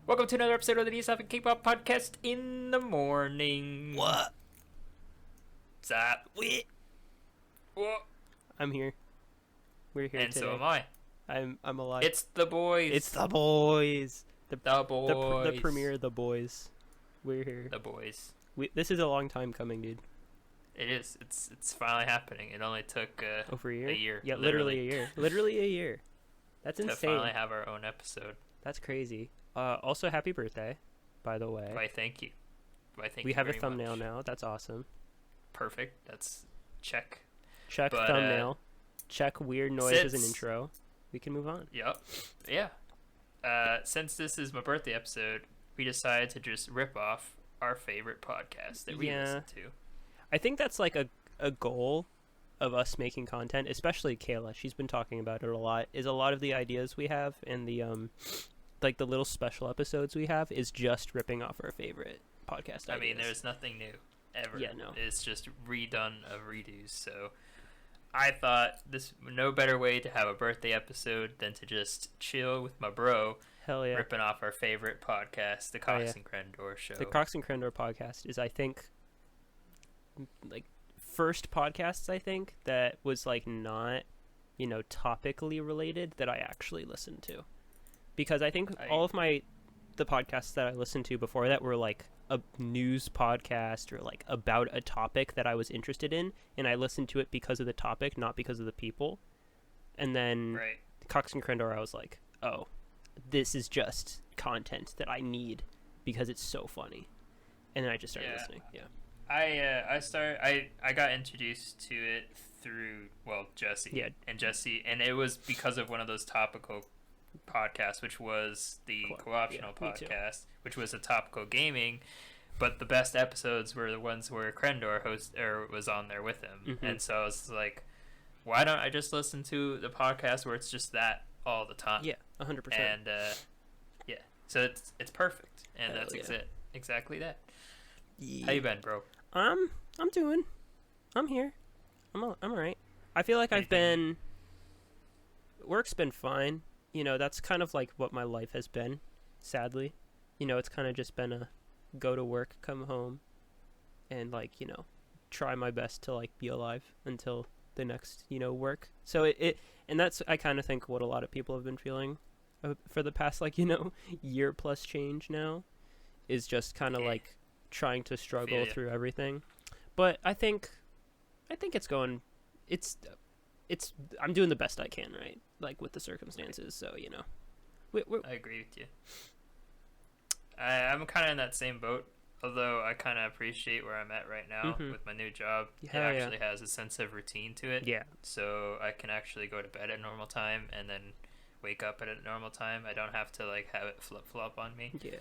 Welcome to another episode of the Slappin Kpop podcast in the morning. What? Zap. Wait. What? I'm here. We're here and today. so am I. I'm alive. It's the boys. It's the boys. The boys. The premiere of the boys. We're here. The boys. This is a long time coming, dude. It is. It's finally happening. It only took over a year. A year. Yeah, literally a year. Literally a year. That's insane. To finally have our own episode. That's crazy. Also, happy birthday, by the way. Why, thank you. We have a thumbnail now. That's awesome. Perfect. That's check. Check thumbnail. Check weird noise as an intro. We can move on. Yep. Yeah. Since this is my birthday episode, we decided to just rip off our favorite podcast that we listen to. I think that's like a goal of us making content, especially Kayla. She's been talking about it a lot. Is a lot of the ideas we have and the like the little special episodes we have is just ripping off our favorite podcast ideas. I mean, there's nothing new ever. Yeah, no. It's just redone of redos. So I thought this no better way to have a birthday episode than to just chill with my bro. Hell yeah. Ripping off our favorite podcast, the Cox and Crendor Show. The Cox and Crendor podcast is, I think, like first podcasts I think that was like not, topically related that I actually listened to. Because I think all of the podcasts that I listened to before that were like a news podcast or like about a topic that I was interested in, and I listened to it because of the topic, not because of the people. And then Cox and Crendor, I was like, oh, this is just content that I need because it's so funny. And then I just started listening. Yeah. I got introduced to it through Jesse. Yeah. And it was because of one of those topical podcasts, which was the Co-optional podcast, which was a topical gaming, but the best episodes were the ones where Crendor was on there with him. Mm-hmm. And so I was like, why don't I just listen to the podcast where it's just that all the time? Yeah, 100%. And so it's perfect, and Hell that's exactly that. Yeah. How you been, bro? I'm here. I'm all right. I feel like work's been fine. That's kind of like what my life has been, sadly. It's kind of just been a go to work, come home, and try my best to be alive until the next, work. So and that's, I kind of think what a lot of people have been feeling for the past, year plus change now, is just kind of trying to struggle through everything. But I think it's I'm doing the best I can, right? With the circumstances, so I agree with you. I'm kind of in that same boat, although I kind of appreciate where I'm at right now with my new job. It actually has a sense of routine to it. Yeah. So I can actually go to bed at normal time and then wake up at a normal time. I don't have to have it flip-flop on me. Yeah.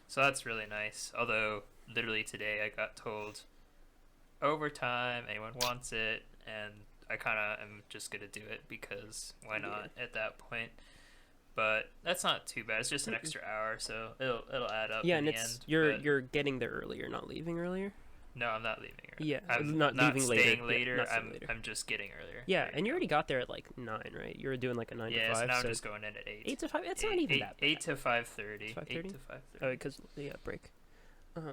So that's really nice. Although literally today I got told overtime, anyone wants it, and I kind of am just going to do it because why not at that point. But that's not too bad. It's just an extra hour, so it'll add up. Yeah, in and the end, you're getting there earlier, not leaving earlier. No, I'm not leaving early. Yeah, I'm not leaving staying later. later. Yeah, later. I'm just getting earlier. Yeah, and you already got there at 9, right? You were doing a 9 to 5. Yeah, so now I'm just going in at 8. 8 to 5. It's not even that bad. 8 to 5:30. 8 to 5:30. Oh, because break.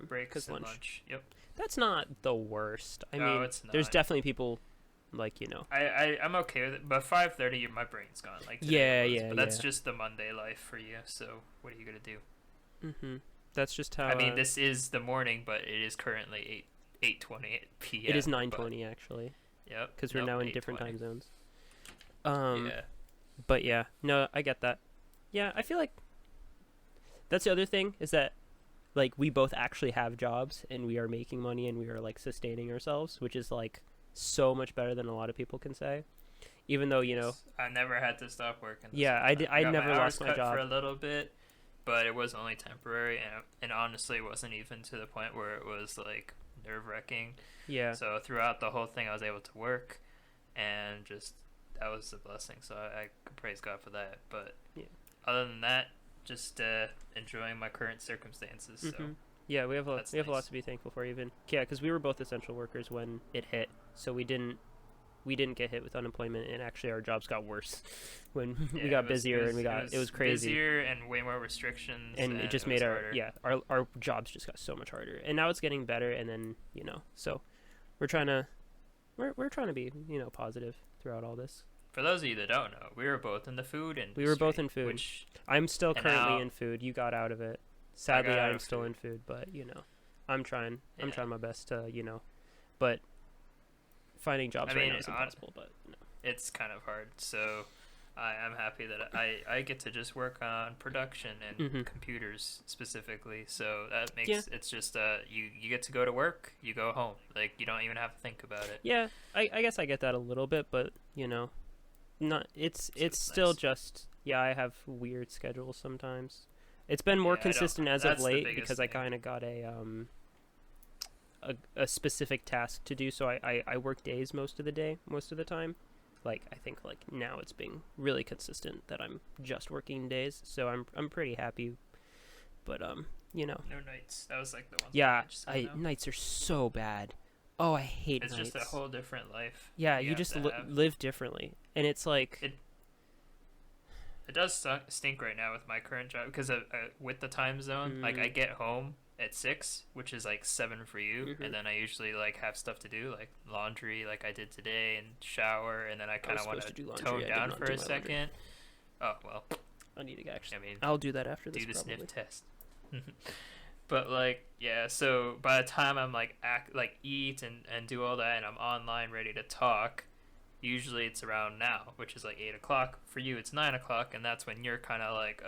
Break because lunch. Yep. That's not the worst. I no, mean, it's not. There's definitely people I'm okay with it, but 5:30, my brain's gone. But that's just the Monday life for you. So what are you gonna do? That's just how. I mean, this is the morning, but it is currently 8:20 p.m. It is 9:20 actually. Yep. Because we're now in different time zones. Yeah. But yeah, no, I get that. Yeah, I feel like that's the other thing is that we both actually have jobs and we are making money and we are sustaining ourselves, which is so much better than a lot of people can say. Even though I never had to stop working. Yeah, I never lost my job for a little bit, but it was only temporary, and honestly, it wasn't even to the point where it was nerve-wracking. Yeah. So throughout the whole thing, I was able to work, and just that was a blessing. So I praise God for that. But other than that, just enjoying my current circumstances. So yeah, we have a lot nice. to be thankful for. Even because we were both essential workers when it hit, so we didn't we didn't get hit with unemployment, and actually our jobs got worse when we Yeah, got busier, and it was crazy. busier and way more restrictions, and it just made harder. our jobs just got so much harder, and now it's getting better. And then so we're trying to be positive throughout all this. For those of you that don't know, we were both in the food industry. We were both in food. Which, I'm still currently now, in food. You got out of it. Sadly, I I'm still in food, but I'm trying. Yeah. I'm trying my best to but finding jobs right now is impossible. But it's kind of hard. So I'm happy that I get to just work on production and computers specifically. So that makes it's just you get to go to work, you go home, like you don't even have to think about it. Yeah, I guess I get that a little bit, but not it's still nice. Just I have weird schedules sometimes. It's been more consistent as of late because I kind of got a specific task to do, so I work days most of the time. Like I think like now it's being really consistent that I'm just working days, so I'm pretty happy. But no nights. That was like the one. Yeah, nights are so bad. Oh, I hate nights. It's just a whole different life. Yeah, you just live differently, and it's like it does stink right now with my current job because with the time zone. Like I get home at 6, which is like 7 for you, and then I usually like have stuff to do, like laundry, like I did today, and shower, and then I kind of want to tone down for a second. Oh well, I need to actually. I'll do that after this. Do the sniff test. But like so by the time I'm like eat and do all that, and I'm online ready to talk, usually it's around now, which is like 8 o'clock. For you, it's 9 o'clock, and that's when you're kind of like,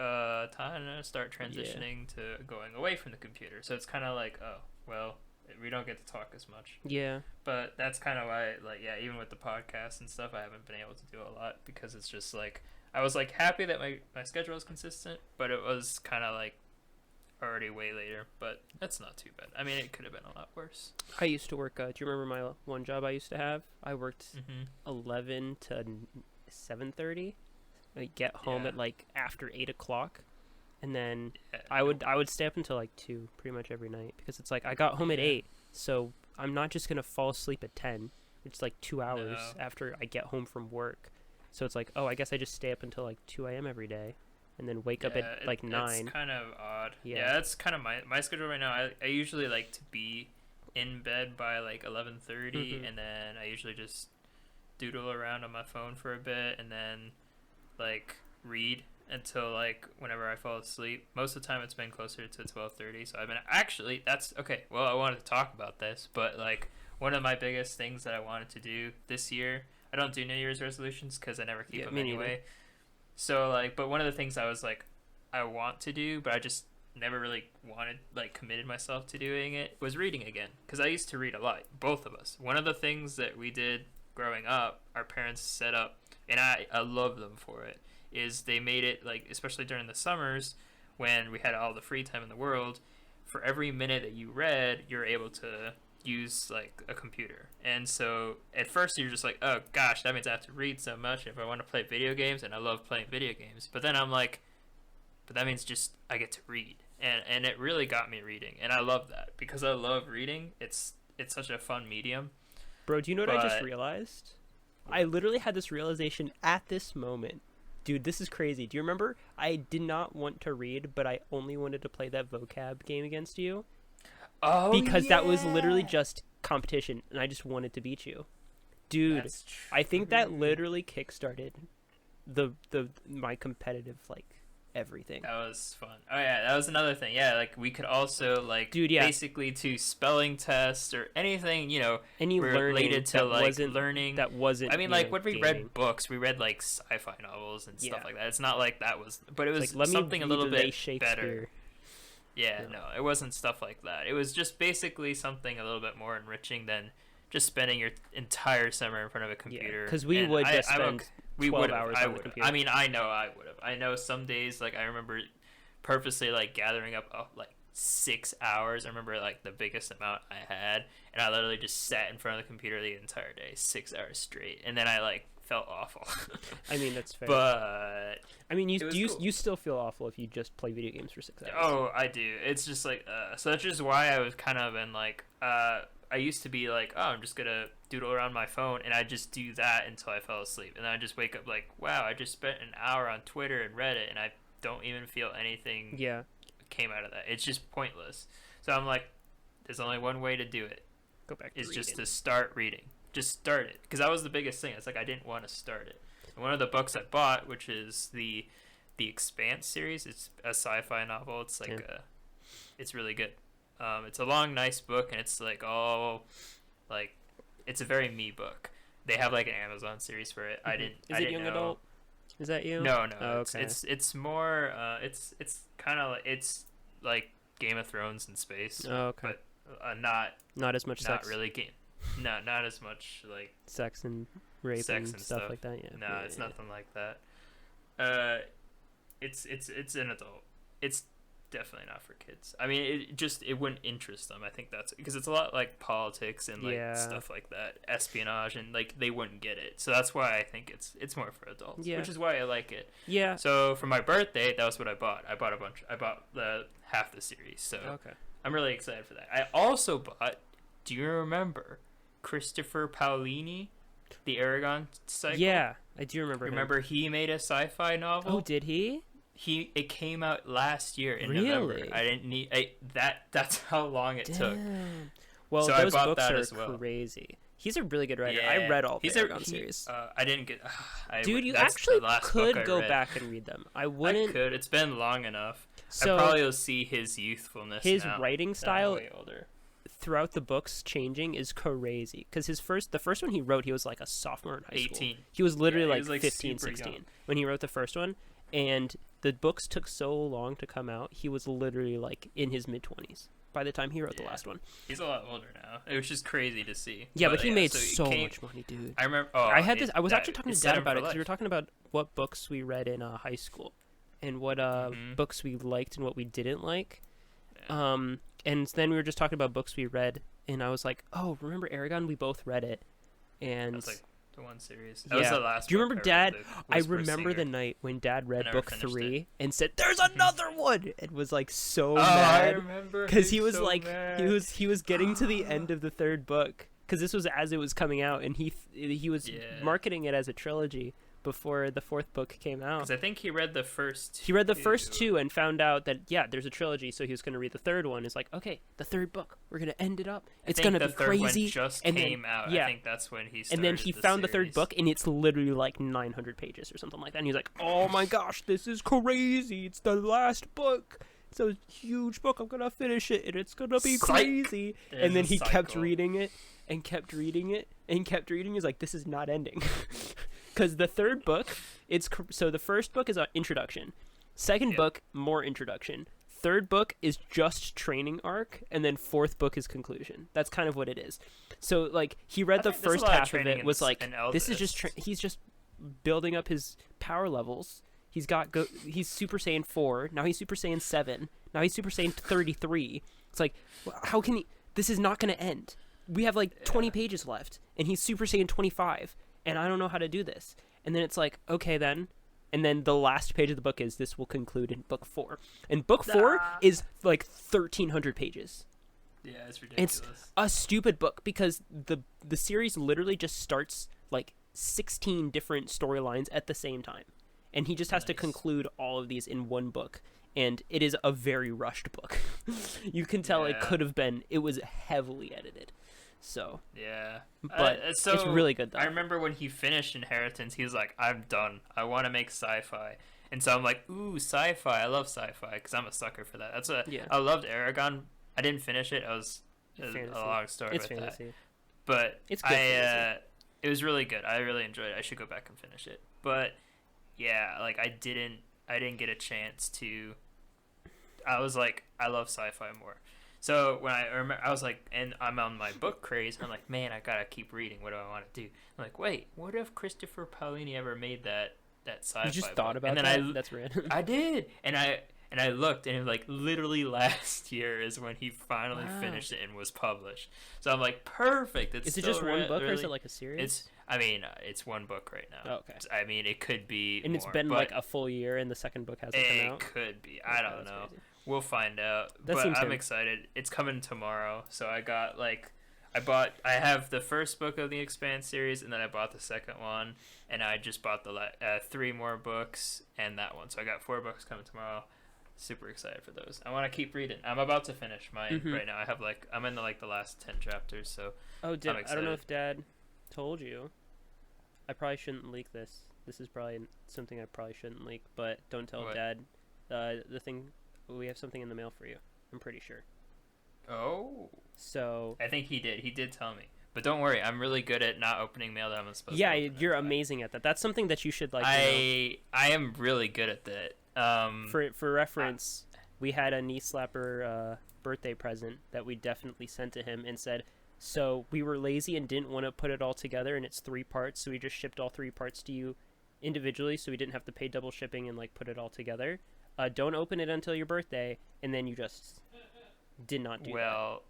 time to start transitioning to going away from the computer. So it's kind of like, oh, well, we don't get to talk as much. Yeah. But that's kind of why, like, even with the podcast and stuff, I haven't been able to do a lot because it's just like, I was like happy that my schedule was consistent, but it was kind of like already way later, but that's not too bad. I mean, it could have been a lot worse. I used to work, do you remember my one job I used to have? I worked 11 to 7:30. I get home at like after 8 o'clock, and then I would stay up until like 2 pretty much every night, because it's like I got home at 8, so I'm not just gonna fall asleep at 10. It's like 2 hours after I get home from work, so it's like, oh, I guess I just stay up until like 2 a.m. every day, and then wake up at like 9. It's kind of odd. Yeah, that's kind of my schedule right now. I usually like to be in bed by like 11:30, and then I usually just doodle around on my phone for a bit, and then like read until like whenever I fall asleep. Most of the time it's been closer to 12:30, so I've been that's okay. Well, I wanted to talk about this, but like one of my biggest things that I wanted to do this year, I don't do New Year's resolutions because I never keep them anyway. Neither. So like, but one of the things I was like, I want to do, but I just never really committed myself to doing it, was reading again. Because I used to read a lot, both of us. One of the things that we did growing up, our parents set up, and I love them for it, is they made it like, especially during the summers when we had all the free time in the world, for every minute that you read, you're able to use like a computer. And so at first you're just like, oh gosh, that means I have to read so much if I want to play video games, and I love playing video games. But then I'm like, but that means just I get to read, and it really got me reading, and I love that because I love reading. It's such a fun medium. Bro, do you know what I just realized? I literally had this realization at this moment. Dude, this is crazy. Do you remember I did not want to read, but I only wanted to play that vocab game against you? Oh, because that was literally just competition, and I just wanted to beat you. Dude, I think that literally kickstarted my competitive everything. That was fun. Oh yeah, that was another thing. Yeah, like we could also basically do spelling tests or anything, any related to learning. That wasn't. I mean, when we read books, we read like sci-fi novels and stuff like that. It's not like that was, but it was something a little bit better. Yeah, no, it wasn't stuff like that. It was just basically something a little bit more enriching than just spending your entire summer in front of a computer. Because we would just spend 12 hours on the computer. I mean, I know I would have. I know some days, I remember purposely, gathering up, 6 hours. I remember, the biggest amount I had, and I literally just sat in front of the computer the entire day, 6 hours straight, and then I, felt awful. I mean, that's fair. But I mean, you still feel awful if you just play video games for 6 hours. Oh, I do. It's just so that's just why I was kind of in I used to be like, oh, I'm just gonna doodle around my phone, and I just do that until I fell asleep, and then I just wake up like, wow, I just spent an hour on Twitter and Reddit, and I don't even feel anything came out of that. It's just pointless. So I'm like, there's only one way to do it. Go back to is reading. Just to start reading. Just start it, because that was the biggest thing. It's like I didn't want to start it. And one of the books I bought, which is the Expanse series, it's a sci-fi novel. It's like it's really good. It's a long, nice book, and it's like all like it's a very me book. They have like an Amazon series for it. Mm-hmm. I didn't young know. adult? Is that you? No. Oh, okay. It's more it's kind of like it's like Game of Thrones in space. Oh, okay. But not as much not sex. really game. No, not as much like sex and rape and stuff like that. Yeah. No, it's nothing like that. It's an adult. It's definitely not for kids. I mean, it wouldn't interest them. I think that's because it's a lot like politics and like stuff like that, espionage, and like they wouldn't get it. So that's why I think it's more for adults. Yeah. Which is why I like it. Yeah. So for my birthday, that was what I bought. I bought a bunch. I bought the half the series. So okay. I'm really excited for that. I also bought. Do you remember Christopher Paolini, the Aragon cycle? Yeah, I do remember. Remember he made a sci-fi novel? Oh, did he? It came out last year in really? November. I didn't need that's how long it took. Well, so those I bought books that are as well. Crazy. He's a really good writer. Yeah. I read all the Aragon series. I didn't get. Dude, you that's actually the last could book I go read. back and read them. I wouldn't. I could. It's been long enough. So I probably will see his youthfulness. His now. writing style way older. throughout the books changing is crazy. Because the first one he wrote, he was like a sophomore in high 18. school. He was literally Yeah, like, he was, like 15, super 16 young. when he wrote the first one. And the books took so long to come out. He was literally like in his mid-20s by the time he wrote the last one. He's a lot older now. It was just crazy to see. Yeah, but he made so much money, dude. I remember. I had this. I was actually talking to Dad about it because we were talking about what books we read in high school, and what books we liked and what we didn't like. Yeah. And then we were just talking about books we read, and I was like, "Oh, remember Aragon? We both read it." And that's like the one series. That was the last. Do you remember Dad? I Whisper remember Singer. the night when Dad read never book finished 3 and said, "There's another one," and was like so I mad remember. because he was so like, mad. he was getting to the end of the third book because this was as it was coming out, and he was marketing it as a trilogy before the fourth book came out. Because I think he read the first. He read the first two and found out that there's a trilogy, so he was going to read the third one. It's like, okay, the third book, we're going to end it up. It's going to be crazy. One just and came then, out. Yeah. I think that's when he started. And then he found the third book, and it's literally like 900 pages or something like that. And he's like, "Oh my gosh, this is crazy! It's the last book. It's a huge book. I'm gonna finish it, and it's gonna be crazy." And then he kept reading it and kept reading it and kept reading. He's like, "This is not ending." Because the third book, so the first book is an introduction, second book more introduction, third book is just training arc, and then fourth book is conclusion. That's kind of what it is. So like he read the first half of it was like, this is just he's just building up his power levels. He's Super Saiyan 4, now he's Super Saiyan 7, now he's Super Saiyan 33. It's like, how can he? This is not going to end. We have like 20 pages left, and he's Super Saiyan 25. And I don't know how to do this. And then it's like, okay then. And then the last page of the book is, this will conclude in book 4. And book 4 is like 1,300 pages. Yeah, it's ridiculous. It's a stupid book because the series literally just starts like 16 different storylines at the same time. And he just has to conclude all of these in one book. And it is a very rushed book. You can tell it was heavily edited. So but it's really good though. I remember when he finished Inheritance, he was like, "I'm done. I want to make sci-fi." And so I'm like, "Ooh, sci-fi! I love sci-fi because I'm a sucker for that." I loved Aragon. I didn't finish it. It was a long story. It's fantasy, that. But it's good. It was really good. I really enjoyed it. I should go back and finish it. But yeah, like I didn't get a chance to. I was like, I love sci-fi more. So when I remember, I was like, and I'm on my book craze. I'm like, man, I gotta keep reading. What do I want to do? I'm like, wait, what if Christopher Paolini ever made that sci-fi? You just thought book? about and that? then That's random. I did, and I looked, and it was like literally last year is when he finally finished it and was published. So I'm like, perfect. Is it just one book, or is it like a series? It's one book right now. Oh, okay. I mean, it could be. And it's been like a full year, and the second book hasn't come out. It could be. I don't know. Crazy. We'll find out. That but seems I'm good. excited. It's coming tomorrow, so I got like I have the first book of the Expanse series, and then I bought the second one, and I just bought the 3 more books and that one. So I got 4 books coming tomorrow. Super excited for those. I want to keep reading. I'm about to finish mine right now. I'm in the last 10 chapters. So I don't know if Dad told you. I probably shouldn't leak this. This is probably something I probably shouldn't leak, but don't tell What? Dad. We have something in the mail for you. I'm pretty sure. Oh. So I think he did. He did tell me. But don't worry, I'm really good at not opening mail that I'm supposed to. Yeah, open you're amazing at that. That's something that you should like. I am really good at that. For reference, we had a knee slapper birthday present that we definitely sent to him and said, so we were lazy and didn't want to put it all together, and it's 3 parts, so we just shipped all 3 parts to you individually, so we didn't have to pay double shipping and like put it all together. Don't open it until your birthday, and then you just did not do that.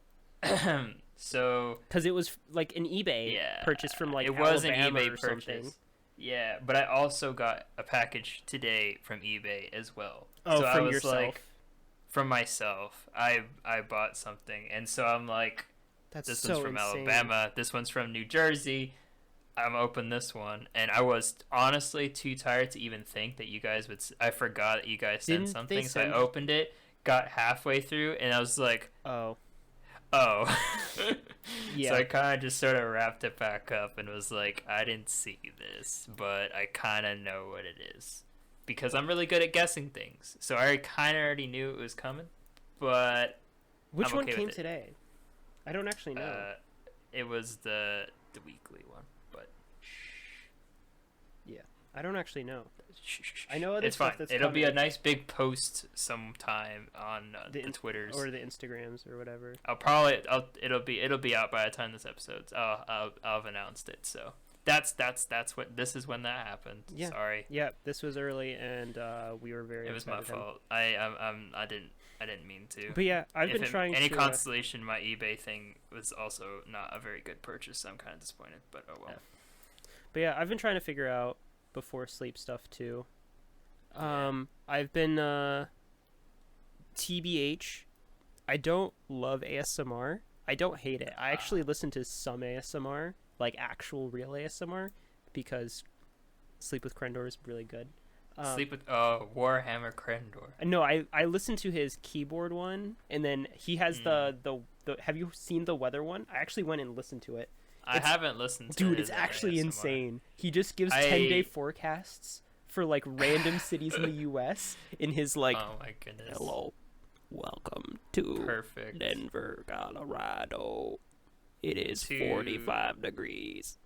So because it was like an eBay purchase from like it was Alabama an eBay or purchase. Something. Yeah, but I also got a package today from eBay as well. Oh, so from I was yourself? like, from myself. I bought something, and so I'm like, this one's from Alabama. This one's from New Jersey. I'm open this one, and I was honestly too tired to even think that you guys would. I forgot that you guys sent something, so I opened it, got halfway through, and I was like, oh. Yeah. So I kind of just sort of wrapped it back up and was like, I didn't see this, but I kind of know what it is because I'm really good at guessing things. So I kind of already knew it was coming, but which one came today? I don't actually know. It was the weekly one, but yeah, I don't actually know. I know other it's stuff fine. that's It'll coming. be a nice big post sometime on the Twitters or the Instagrams or whatever. It'll be out by the time this episode's. I'll have announced it. So that's what this is when that happened. Yeah. Sorry. Yeah, this was early and we were very. It was my fault. I didn't mean to. But yeah, I've been trying. Any consolation, my eBay thing was also not a very good purchase. So I'm kind of disappointed, but oh well. Yeah. But yeah, I've been trying to figure out before sleep stuff too. I've been TBH. I don't love ASMR. I don't hate it. I actually listen to some ASMR, like actual real ASMR, because Sleep with Krendor is really good. Sleep with Warhammer Krendor. No, I listened to his keyboard one, and then he has the have you seen the weather one? I actually went and listened to it. I haven't listened to it. Dude, it's actually ASMR. Insane. He just gives 10-day forecasts for like random cities in the US in his like, oh my goodness. Hello, welcome to Perfect. Denver, Colorado. It is 45 degrees.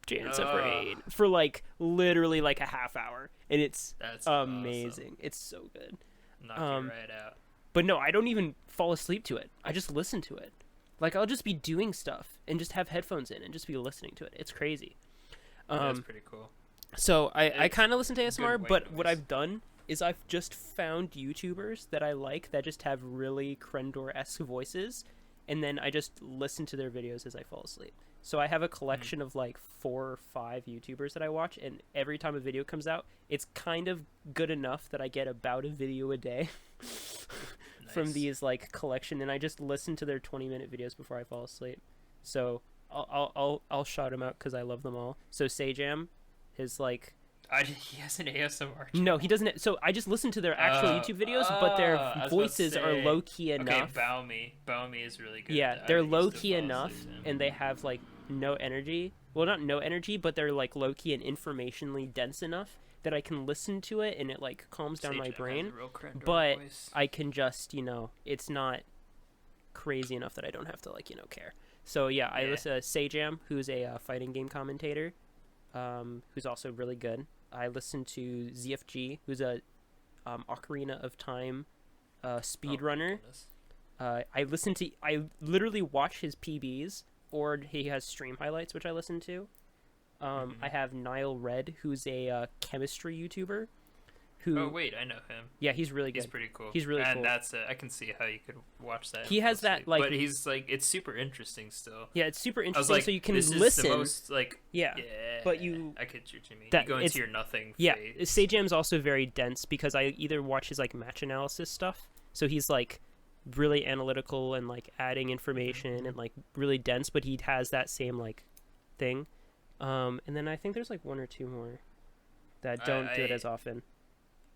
Chance of rain for like literally like a half hour, and that's amazing. Awesome. It's so good. Knock you right out. But no, I don't even fall asleep to it. I just listen to it. Like, I'll just be doing stuff and just have headphones in and just be listening to it. It's crazy. That's pretty cool. So I kind of listen to ASMR, but what I've done is I've just found YouTubers that I like that just have really Krendor-esque voices, and then I just listen to their videos as I fall asleep. So I have a collection of like 4 or 5 YouTubers that I watch, and every time a video comes out, it's kind of good enough that I get about a video a day. From these like collection, and I just listen to their 20-minute videos before I fall asleep. So I'll shout them out because I love them all. So Sajam, his like he has an ASMR channel. No, he doesn't. So I just listen to their actual YouTube videos, but their voices are low key enough. Okay, Baomi is really good. Yeah, they're low key enough, and they have like no energy. Well, not no energy, but they're like low key and informationally dense enough that I can listen to it and it like calms down my brain. But I can just, it's not crazy enough that I don't have to like, care. So yeah, I listen to Sajam, who's a fighting game commentator, who's also really good. I listen to ZFG, who's a Ocarina of Time speedrunner. I literally watch his PBs, or he has stream highlights, which I listen to. I have Nile Red, who's a chemistry YouTuber. Oh wait, I know him. Yeah, he's really good. He's pretty cool. He's really cool. And I can see how you could watch that. He has that like, but he's like, it's super interesting still. Yeah, it's super interesting. Like, so you can this listen. Is the most, like, yeah, but I get what you mean. You go into your nothing. Yeah, phase. Sajam's also very dense because I either watch his like match analysis stuff. So he's like really analytical and like adding information and like really dense, but he has that same like thing. And then I think there's like one or two more that don't do it as often.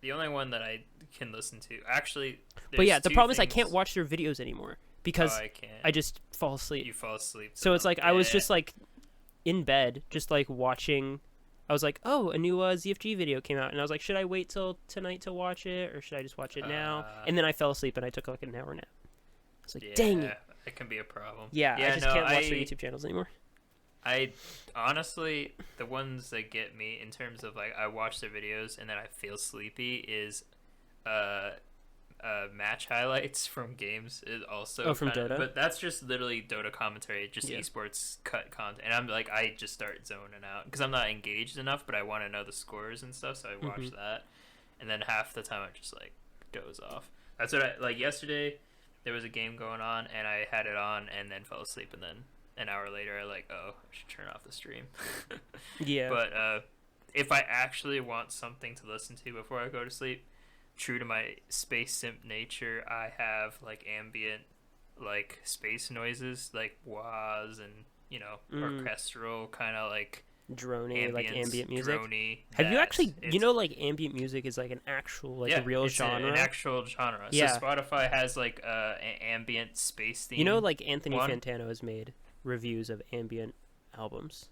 The only one that I can listen to, actually. But yeah, the problem is I can't watch their videos anymore because I can't. I just fall asleep. You fall asleep. So it's like I was just like in bed, just like watching. I was like, oh, a new ZFG video came out, and I was like, should I wait till tonight to watch it, or should I just watch it now? And then I fell asleep, and I took like an hour nap. I was like, dang it. It can be a problem. Yeah, I just can't watch their YouTube channels anymore. I honestly, the ones that get me in terms of like I watch their videos and then I feel sleepy is match highlights from games is also from Dota, but that's just literally Dota commentary, just esports cut content, and I'm like I just start zoning out because I'm not engaged enough, but I want to know the scores and stuff, so I watch that, and then half the time I just like doze off. That's what I like. Yesterday there was a game going on and I had it on and then fell asleep, and then an hour later I like, oh, I should turn off the stream. Yeah. But if I actually want something to listen to before I go to sleep, true to my space simp nature, I have like ambient like space noises like wahs and, you know, orchestral kind of like drony, like ambient music. Drony, have you actually, you know, like ambient music is like an actual like a real genre? An actual genre. Yeah. So Spotify has like an ambient space theme. You know, like Anthony Fantano has made reviews of ambient albums.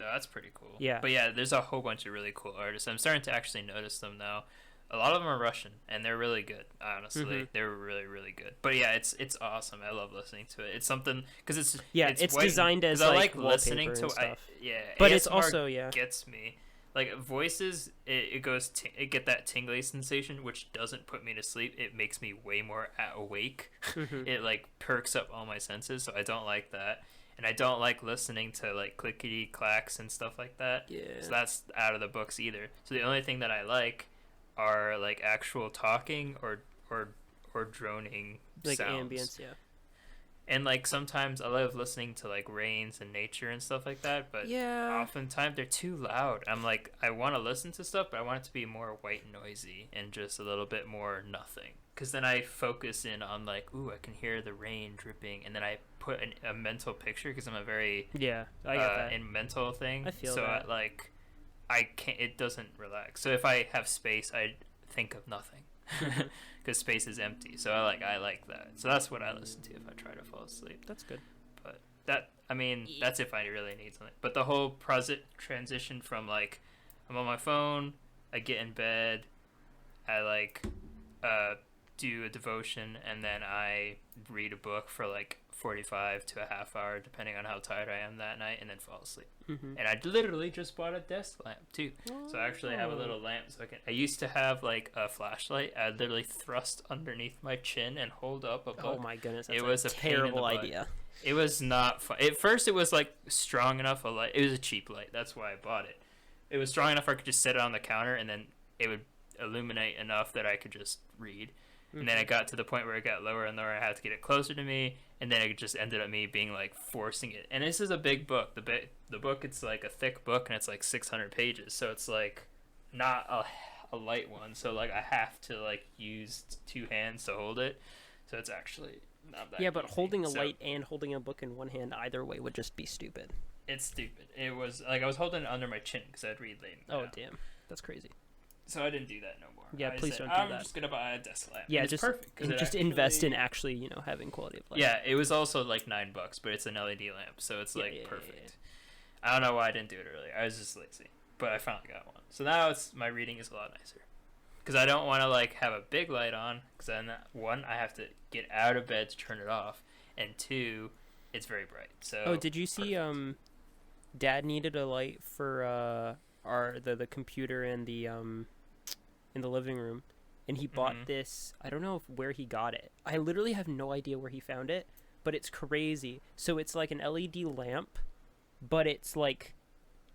Oh, that's pretty cool. Yeah. But yeah, there's a whole bunch of really cool artists. I'm starting to actually notice them now. A lot of them are Russian, and they're really good. Honestly, they're really, really good. But yeah, it's awesome. I love listening to it. It's something because it's designed as I like listening to stuff. but it's also gets me. Like voices, it it get that tingly sensation, which doesn't put me to sleep. It makes me way more awake. It like perks up all my senses, so I don't like that. And I don't like listening to like clickety clacks and stuff like that. Yeah. So that's out of the books either. So the only thing that I like are like actual talking or droning like sounds. ambience, yeah. And like sometimes I love listening to like rains and nature and stuff like that, but oftentimes they're too loud. I'm like, I want to listen to stuff, but I want it to be more white noisy and just a little bit more nothing. Because then I focus in on like, ooh, I can hear the rain dripping, and then I put a mental picture because I'm a very I get that. in mental thing. I feel so that. I can't. It doesn't relax. So if I have space, I think of nothing because space is empty. So I like that. So that's what I listen to if I try to fall asleep. That's good. But that's if I really need something. But the whole transition from like I'm on my phone, I get in bed, I like do a devotion, and then I read a book for like 45 to a half hour depending on how tired I am that night, and then fall asleep. And I literally just bought a desk lamp too. So I actually have a little lamp, so I used to have like a flashlight I'd literally thrust underneath my chin and hold up a book. Oh my goodness, that's it was a terrible idea. It was not fun. At first it was like strong enough a light. It was a cheap light, that's why I bought it. It was strong enough I could just set it on the counter, and then it would illuminate enough that I could just read. And then it got to the point where it got lower and lower. I had to get it closer to me, and then it just ended up me being like forcing it. And this is a big book. The book, it's like a thick book, and it's like 600 pages. So it's like not a light one. So like I have to like use two hands to hold it. So it's actually not that. Yeah, but easy. holding a light and holding a book in one hand either way would just be stupid. It's stupid. It was like I was holding it under my chin because I'd read late. Oh damn, that's crazy. So I didn't do that no more. Yeah, please don't do that. I'm that. just gonna buy a desk lamp. Yeah, it's perfect. Just invest in actually, you know, having quality of life. Yeah, it was also like $9, but it's an LED lamp, so it's like perfect. Yeah. I don't know why I didn't do it earlier. I was just lazy, but I finally got one. So now my reading is a lot nicer. Because I don't want to like have a big light on, because then one, I have to get out of bed to turn it off, and two, it's very bright. So did you see? Dad needed a light for the computer and the in the living room, and he bought this. I don't know where he got it. I literally have no idea where he found it, but it's crazy. So it's like an LED lamp, but it's like,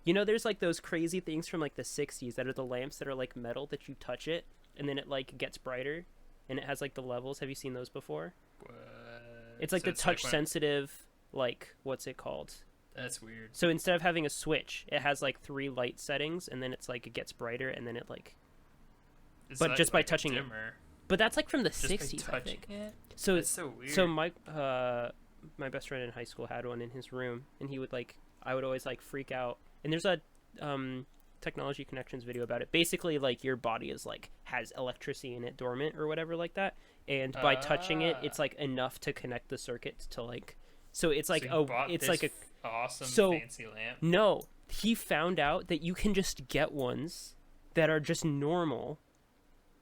you know, there's like those crazy things from like the 60s that are the lamps that are like metal that you touch it and then it like gets brighter and it has like the levels. Have you seen those before? What? It's like the touch sensitive, like, what's it called? That's weird. So instead of having a switch, it has like 3 light settings, and then it's like it gets brighter, and then it like. It's but like, just by like touching a it. dimmer. But that's like from the Just by 60s, I touching think. it? So That's so weird. so my best friend in high school had one in his room, and he would like I would always like freak out. And there's a Technology Connections video about it. Basically, like your body is like has electricity in it dormant or whatever like that, and by touching it, it's like enough to connect the circuits to like. So it's like so you bought it's this like a awesome so- fancy lamp. no. He found out that you can just get ones that are just normal,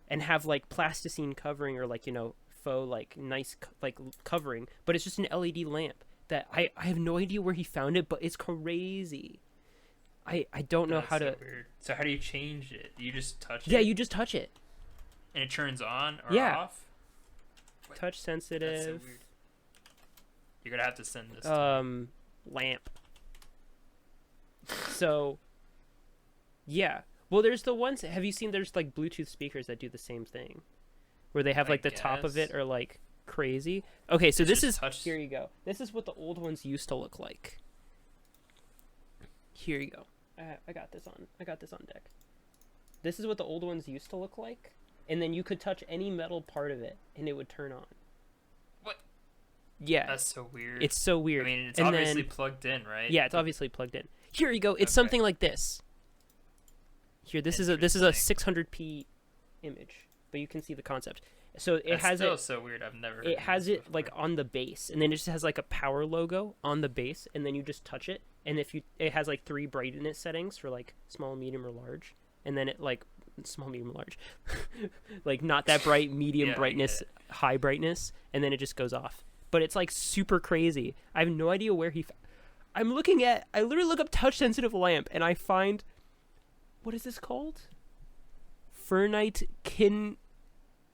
and have like plasticine covering or like faux like nice like covering, but it's just an LED lamp. That I have no idea where he found it, but it's crazy. I don't know That's how so to. weird. So how do you change it? You just touch Yeah, it? you just touch it. And it turns on or Yeah. off? What? Touch sensitive. That's so weird. You're gonna have to send this to me. Lamp. So, yeah. Well, there's the ones. Have you seen? There's like Bluetooth speakers that do the same thing, where they have I like the top of it guess. are like crazy. Okay, so It's this just is touch- here you go. This is what the old ones used to look like. Here you go. I got this on. I got this on deck. This is what the old ones used to look like, and then you could touch any metal part of it, and it would turn on. What? Yeah, That's so weird. it's so weird. I mean, it's And obviously then- plugged in, right? Yeah, it's obviously plugged in. Here you go. It's Okay. something like this. Here, this is a Interesting. 600p image, but you can see the concept. So it That's has still it. so weird. I've never. Heard It of has this it before. like on the base, and then it just has like a power logo on the base, and then you just touch it, and if you, it has like 3 brightness settings for like small, medium, or large, and then it like small, medium, large, like not that bright, medium Yeah, I brightness, get high brightness, and then it just goes off. But it's like super crazy. I have no idea where he. I'm looking at. I literally look up touch sensitive lamp, and I find. What is this called? Fernite Kago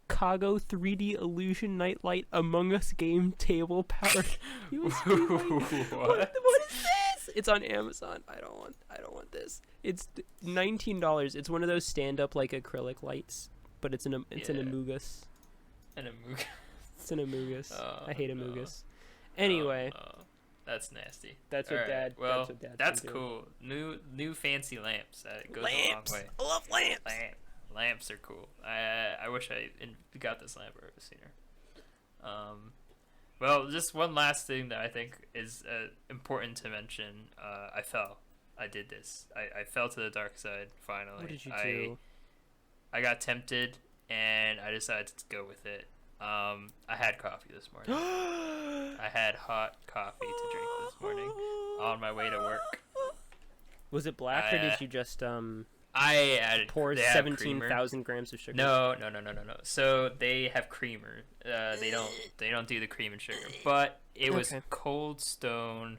3D Illusion Nightlight Among Us Game Table Power. What is this? It's on Amazon. I don't want this. It's $19. It's one of those stand up like acrylic lights, but it's an Yeah. Amogus. And a moog. It's an Amogus. Oh, I hate no. Amogus. Anyway, Oh, no. That's nasty. that's what Alright, dad. Well, that's what Dad's that's been doing. cool. New fancy lamps. That goes Lamps. a long way. I love lamps. Lamps are cool. I wish I got this lamp earlier sooner. Well, just one last thing that I think is important to mention. I fell. I did this. I fell to the dark side finally. What did you do? I got tempted and I decided to go with it. I had coffee this morning. I had hot coffee to drink this morning on my way to work. Was it black or did Uh, you just I added pour they have 17,000 grams of sugar? No. So they have creamer. They don't do the cream and sugar. But it was Okay. Cold Stone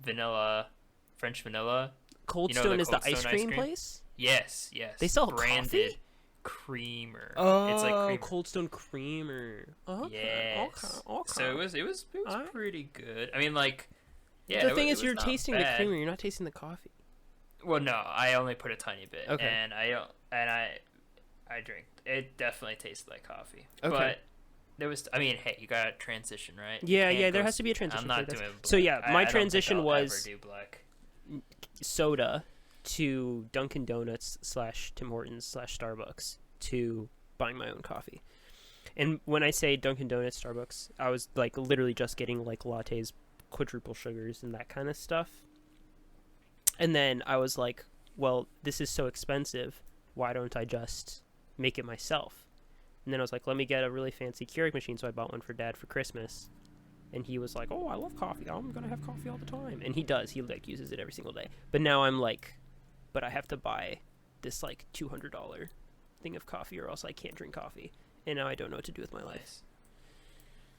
vanilla, French vanilla. Cold You know Stone the is the Cold ice Stone cream ice cream? place? Yes. They sell branded coffee? creamer. Oh, it's like creamer. Cold Stone creamer. Okay. Yes. Okay. So it was Alright. pretty good. I mean, like, yeah. The it thing wa- is, it was you're not tasting the bad. creamer. You're not tasting the coffee. Well, no, I only put a tiny bit, Okay. and I drink. It definitely tasted like coffee, Okay. but there was. I mean, hey, you gotta transition, right? Yeah, You can't yeah. There go has to be a transition. I'm not for this. doing. So black. yeah, I my don't think transition I'll was ever do black. soda to Dunkin' Donuts / Tim Hortons / Starbucks to buying my own coffee. And when I say Dunkin' Donuts, Starbucks, I was like literally just getting like lattes, quadruple sugars, and that kind of stuff. And then I was like, well, this is so expensive. Why don't I just make it myself? And then I was like, let me get a really fancy Keurig machine. So I bought one for Dad for Christmas. And he was like, oh, I love coffee. I'm going to have coffee all the time. And he does. He like uses it every single day. But now I'm like, but I have to buy this like $200 thing of coffee or else I can't drink coffee. And now I don't know what to do with my life. Nice.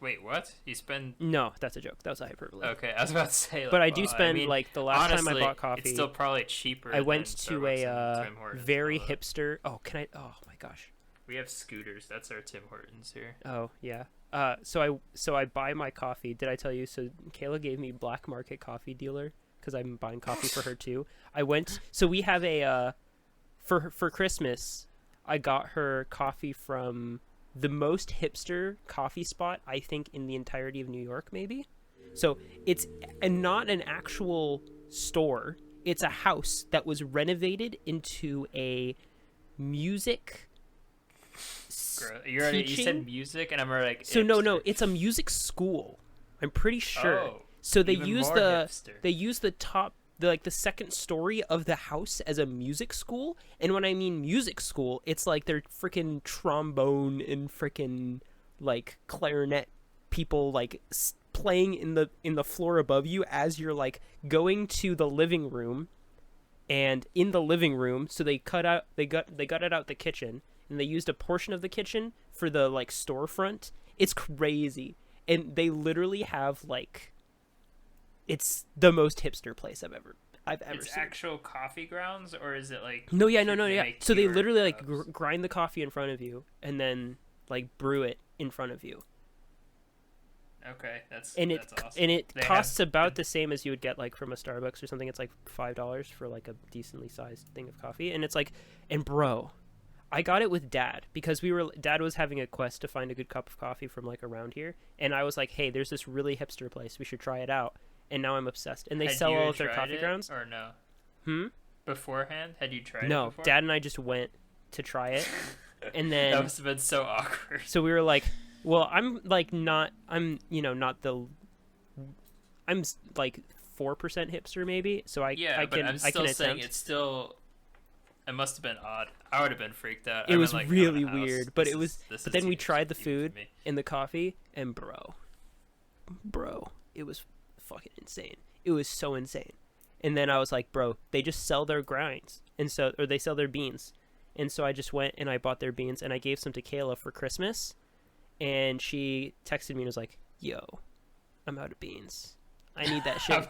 Wait, what? You spend? No, that's a joke. That was a hyperbole. Okay, I was about to say. Like, But I do well, spend mean, like the last time I honestly, bought coffee. It's still probably cheaper. I went than to Starbucks a and Tim Hortons very and all that. hipster. Oh, can I? Oh my gosh. We have scooters. That's our Tim Hortons here. Oh yeah. So I buy my coffee. Did I tell you? So Kayla gave me black market coffee dealer because I'm buying coffee for her too. I went. So we have a for Christmas. I got her coffee from the most hipster coffee spot I think in the entirety of New York, maybe. So it's not an actual store. It's a house that was renovated into a music You said music, and I'm already like, So no, hipster. it's a music school. I'm pretty sure. Oh, So they even use more hipster. the top the second story of the house as a music school. And when I mean music school, it's like they're freaking trombone and freaking like clarinet people like playing in the floor above you as you're like going to the living room. And in the living room, so they gutted out the kitchen, and they used a portion of the kitchen for the like storefront. It's crazy. And they literally have like, it's the most hipster place I've ever It's seen. actual coffee grounds, or is it like? No, yeah, they yeah. make So they QR literally like cups? grind the coffee in front of you, and then like brew it in front of you. Okay, that's awesome. And it They costs have about the same as you would get like from a Starbucks or something. It's like $5 for like a decently sized thing of coffee, and it's like, and bro, I got it with Dad because Dad was having a quest to find a good cup of coffee from like around here, and I was like, hey, there's this really hipster place, we should try it out. And now I'm obsessed. And they Had sell you all of their tried coffee it, grounds. or no? Hmm. Beforehand, had you tried it No, before? Dad and I just went to try it, and then That must have been so awkward. so we were like, well, I'm like not, I'm not the, I'm like 4% hipster maybe, so I Yeah, I but can I'm I still can saying attempt. it's still. It must have been odd. I would have been freaked out. It I've was been, like, really out of the house. weird, but This it was. this But is then we huge, tried the even food for me. and the coffee, and bro, it was fucking insane. It was so insane. And then I was like, bro, they just sell their grinds, and so or they sell their beans, and so I just went and I bought their beans, and I gave some to Kayla for Christmas, and she texted me and was like, yo, I'm out of beans. I need that shit.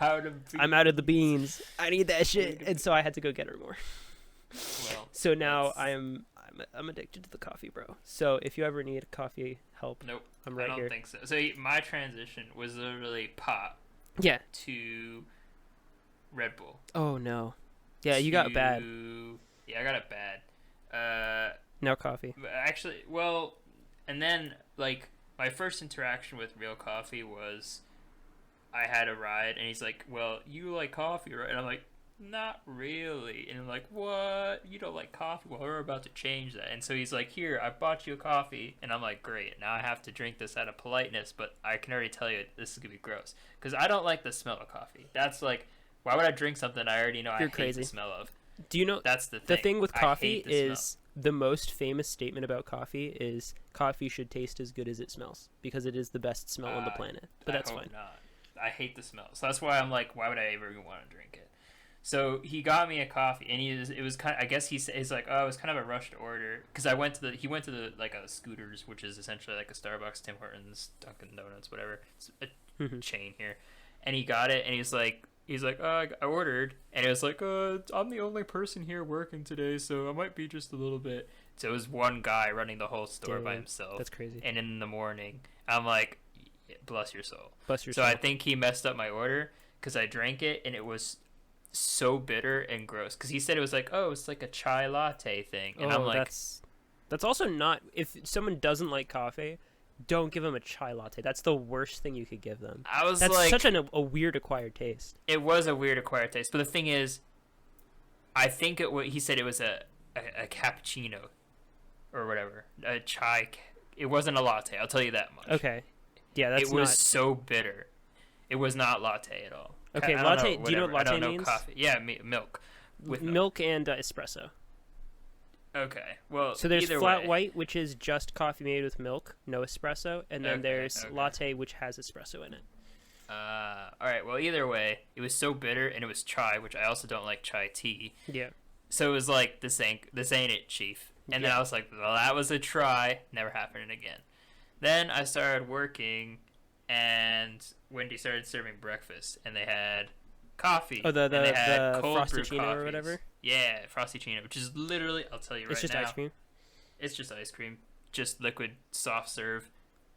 I'm out of the beans. I need that shit. And so I had to go get her more. Well, So now that's- I'm addicted to the coffee, bro. So if you ever need coffee help, Nope. I'm right I don't here. think so. So my transition was literally pop Yeah. to Red Bull. Oh no. Yeah, you got bad. Yeah, I got it bad. Now coffee. Actually, well, and then like my first interaction with real coffee was I had a ride, and he's like, "Well, you like coffee, right?" And I'm like, "Not really." And I'm like, "What? You don't like coffee? Well, we're about to change that." And so he's like, "Here, I bought you a coffee," and I'm like, "Great! Now I have to drink this out of politeness, but I can already tell you this is gonna be gross because I don't like the smell of coffee. That's like, why would I drink something I already know I You're hate crazy. the smell of?" Do you know That's the the thing. thing with I coffee hate the smell. is the most famous statement about coffee is coffee should taste as good as it smells because it is the best smell on the planet. But that's I hope fine. not. I hate the smell, so that's why I'm like, why would I ever even want to drink it? So he got me a coffee, and it was kind of, I guess he's like, oh, it was kind of a rushed order because he went to the like a Scooters, which is essentially like a Starbucks, Tim Hortons, Dunkin' Donuts, whatever. It's a Mhm. chain here, and he got it, and he's like, oh, I ordered, and it was like, I'm the only person here working today, so I might be just a little bit. So it was one guy running the whole store by Damn, himself. That's crazy. And in the morning, I'm like, bless your soul. Bless your So soul. I think he messed up my order because I drank it and it was so bitter and gross. Because he said it was like, oh, it's like a chai latte thing, and I'm like, that's also not. If someone doesn't like coffee, don't give them a chai latte. That's the worst thing you could give them. I was That's like, such a weird acquired taste. it was a weird acquired taste. But the thing is, I think he said it was a cappuccino or whatever, a chai. It wasn't a latte. I'll tell you that much. Okay. Yeah, that's it was not. so bitter. It was not latte at all. Okay, I don't latte. know, Do you know what whatever. I latte don't know means? coffee. Yeah, milk. With Milk and espresso. Okay. Well, So there's either flat way. white, which is just coffee made with milk, no espresso, and then Okay, there's okay. latte, which has espresso in it. All right. Well, either way, it was so bitter, and it was chai, which I also don't like chai tea. Yeah. So it was like, this ain't it, chief. And then Yeah. I was like, well, that was a try. Never happening again. Then I started working, and Wendy started serving breakfast, and they had coffee. Oh, and they had the cold brew Frosty-chino or coffees. whatever? Yeah, Frosty-chino, which is literally, I'll tell you right It's just now, ice cream. it's just ice cream, just liquid soft serve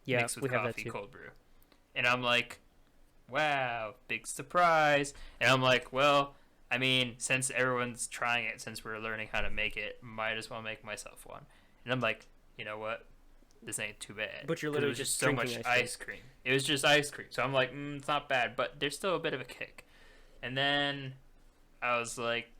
Yeah, mixed with we have that coffee, too. cold brew. And I'm like, wow, big surprise. And I'm like, well, I mean, since everyone's trying it, since we're learning how to make it, might as well make myself one. And I'm like, you know what? This ain't too bad. But you're 'Cause literally it was just so drinking much ice cream. ice cream. It was just ice cream. So I'm like, it's not bad, but there's still a bit of a kick. And then I was like,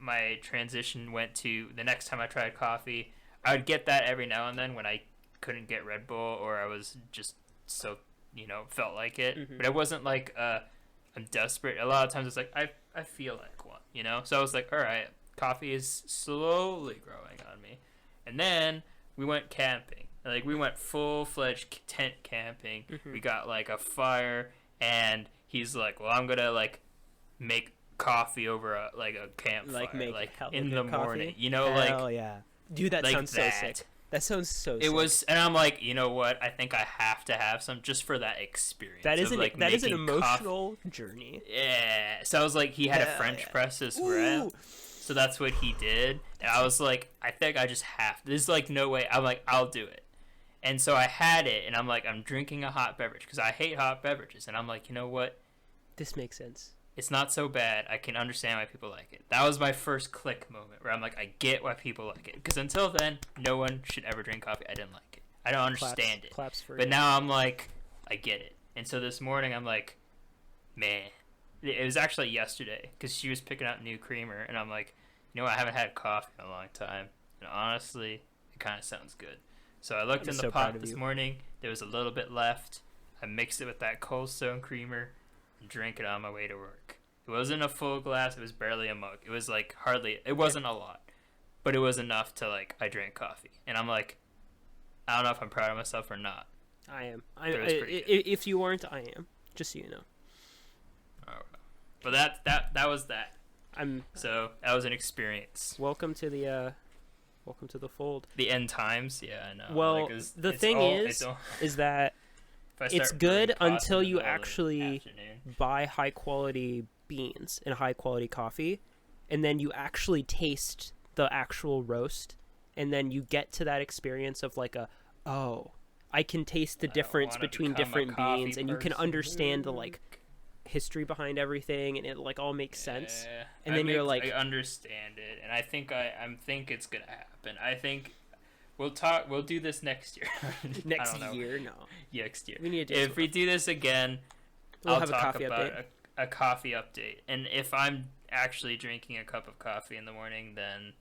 my transition went to the next time I tried coffee, I would get that every now and then when I couldn't get Red Bull or I was just so, felt like it. Mm-hmm. But it wasn't like I'm desperate. A lot of times it's like I feel like one, So I was like, all right, coffee is slowly growing on me. And then we went camping. Like, we went full-fledged tent camping. Mm-hmm. We got, like, a fire, and he's like, well, I'm gonna, like, make coffee over a campfire, in the morning. Hell yeah. Dude, that like sounds so sick. That sounds so sick. It was, and I'm like, you know what? I think I have to have some just for that experience. That is an emotional journey. Yeah. So I was like, he had a French press as well. So that's what he did. And I was like, I think I just have to. There's like no way. I'm like, I'll do it. And so I had it, and I'm like, I'm drinking a hot beverage because I hate hot beverages. And I'm like, you know what? This makes sense. It's not so bad. I can understand why people like it. That was my first click moment where I'm like, I get why people like it. Because until then, no one should ever drink coffee. I didn't like it. I don't understand it. Claps for but you. now I'm like, I get it. And so this morning, I'm like, man. It was actually yesterday because she was picking out new creamer. And I'm like, I haven't had coffee in a long time. And honestly, it kind of sounds good. So I looked in the pot this morning. There was a little bit left. I mixed it with that Cold Stone creamer and drank it on my way to work. It wasn't a full glass. It was barely a mug. It was like it wasn't a lot. But it was enough to I drank coffee. And I'm like, I don't know if I'm proud of myself or not. I am. If you weren't, I am. Just so you know. Oh, but that was that. So that was an experience. Welcome to the fold. The end times, yeah, I know. Well, the thing is that it's good until you actually buy high quality beans and high quality coffee, and then you actually taste the actual roast, and then you get to that experience of I can taste the difference between different beans, and you can understand the history behind everything, and it all makes sense. And then you're like, I understand it, and I think I think it's gonna happen. I think we'll do this next year. Next year. We need to do if we do this again, I'll talk about a coffee update. And if I'm actually drinking a cup of coffee in the morning, then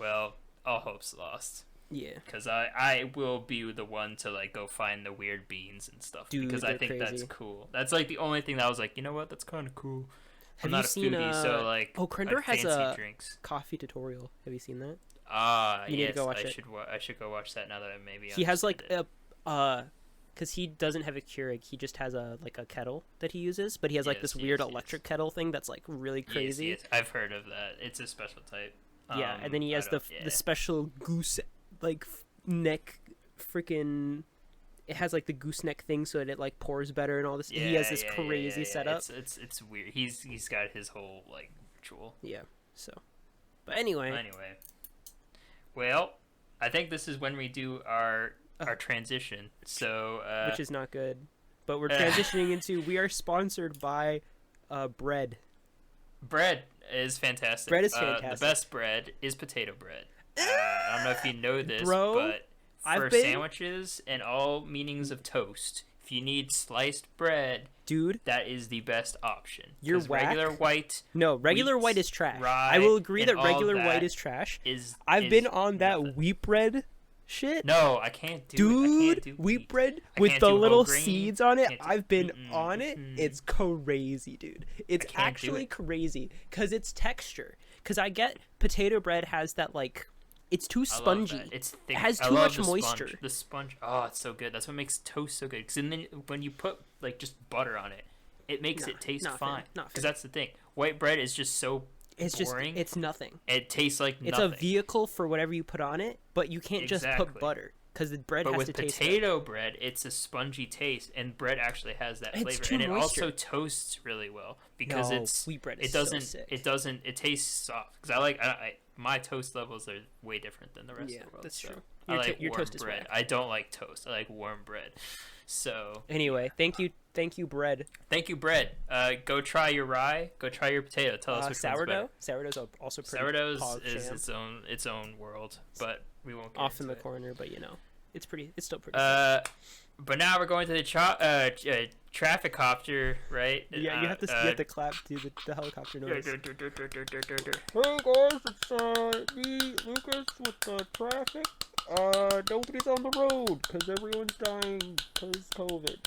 all hope's lost. Yeah, because I will be the one to go find the weird beans and stuff. Dude, because I think crazy. That's cool. That's the only thing that I was like, you know what, that's kind of cool. I'm not a foodie, so Krender has a drinks. coffee tutorial. Have you seen that? You need to go watch it. I should go watch that now that he has because he doesn't have a Keurig, he just has a kettle that he uses, but he has this weird electric kettle thing that's really crazy. Yes. I've heard of that. It's a special type. Yeah, and then he has the special goose neck freaking. It has the gooseneck thing so that it pours better and all this. He has this crazy setup. It's weird. He's got his whole ritual. Yeah. So, but anyway. Well, I think this is when we do our transition. So which is not good, but we're transitioning into. We are sponsored by bread. Bread is fantastic. Bread is fantastic. The best bread is potato bread. I don't know if you know this, bro, but for sandwiches and all meanings of toast, if you need sliced bread, dude, that is the best option. You're whack. Regular white. No, regular wheat, white is trash. Rye, I will agree that regular white is trash. I've been on that nothing. wheat bread shit. No, I can't do dude, it. I can't do wheat bread with the little seeds on it. I've been on it. It's crazy, dude. It's actually crazy because it's texture. Because I get potato bread has that it's too spongy. It's thick. It has too much moisture. The sponge. Oh, it's so good. That's what makes toast so good. Because then when you put just butter on it, it makes it taste fine. Because that's the thing. White bread is just so boring. It's nothing. It tastes like nothing. It's a vehicle for whatever you put on it, but you can't just put butter because the bread has to taste. But with potato bread, it's a spongy taste, and bread actually has that flavor, and it also toasts really well because wheat bread is it tastes soft. Because I my toast levels are way different than the rest of the world. That's true. I like your warm toast bread. Is I don't like toast. I like warm bread. So anyway, thank you, bread. Thank you, bread. Go try your rye. Go try your potato. Tell us which one's better. Sourdough's also pretty. Sourdough is its own world, but we won't get off in the it. corner. But it's still pretty. But now we're going to the traffic copter, right? Yeah, you have to clap, do the helicopter noise. Hey guys, it's me, Lucas, with the traffic. Nobody's on the road because everyone's dying because COVID.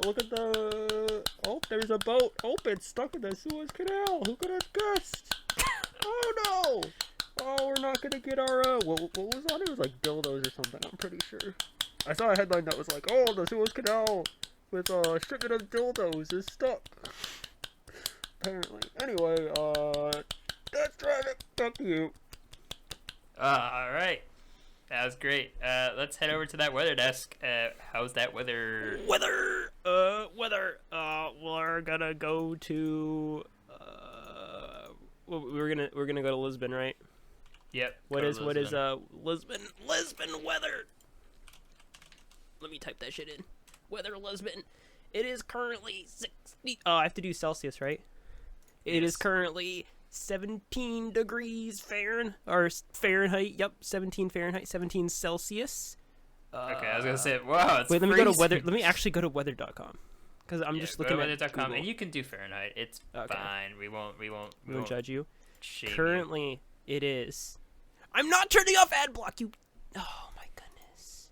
Look at the... Oh, there's a boat. Oh, it's stuck in the Suez Canal. Who could have guessed? Oh, no. Oh, we're not going to get our... What was on it? It was like dildos or something, I'm pretty sure. I saw a headline that was like, oh, the Suez Canal with a shipment of dildos is stuck. Apparently. Anyway, that's traffic. Fuck you. All right. That was great. Let's head over to that weather desk. How's that weather? Weather. We're gonna go to. We're gonna go to Lisbon, right? Yep. What is Lisbon weather? Let me type that shit in. Weather Lisbon. It is currently 60. Oh, I have to do Celsius, right? It is currently 17 degrees Fahrenheit. Yep, 17 Fahrenheit, 17 Celsius. Okay, I was gonna say, wow, it's wait. Let me freezing. go to weather. Let me actually go to weather.com because I'm just looking at weather.com, Google. and you can do Fahrenheit. It's fine. We won't judge you. Shame Currently, it is. I'm not turning off ad block. You. Oh my goodness.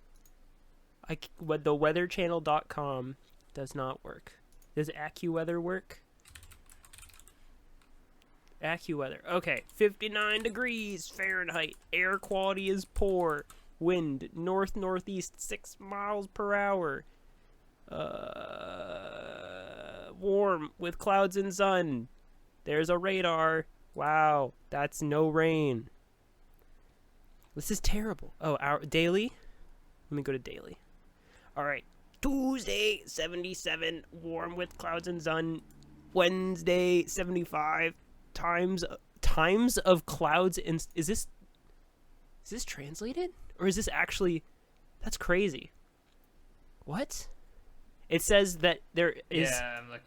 The weatherchannel.com does not work. Does AccuWeather work? AccuWeather. Okay, 59 degrees Fahrenheit. Air quality is poor. Wind north-northeast 6 miles per hour. Warm with clouds and sun. There's a radar. Wow, that's no rain. This is terrible. Oh, our daily? Let me go to daily. All right. Tuesday 77, warm with clouds and sun. Wednesday 75. Times of clouds and is this translated or is this actually? That's crazy. What? It says that there is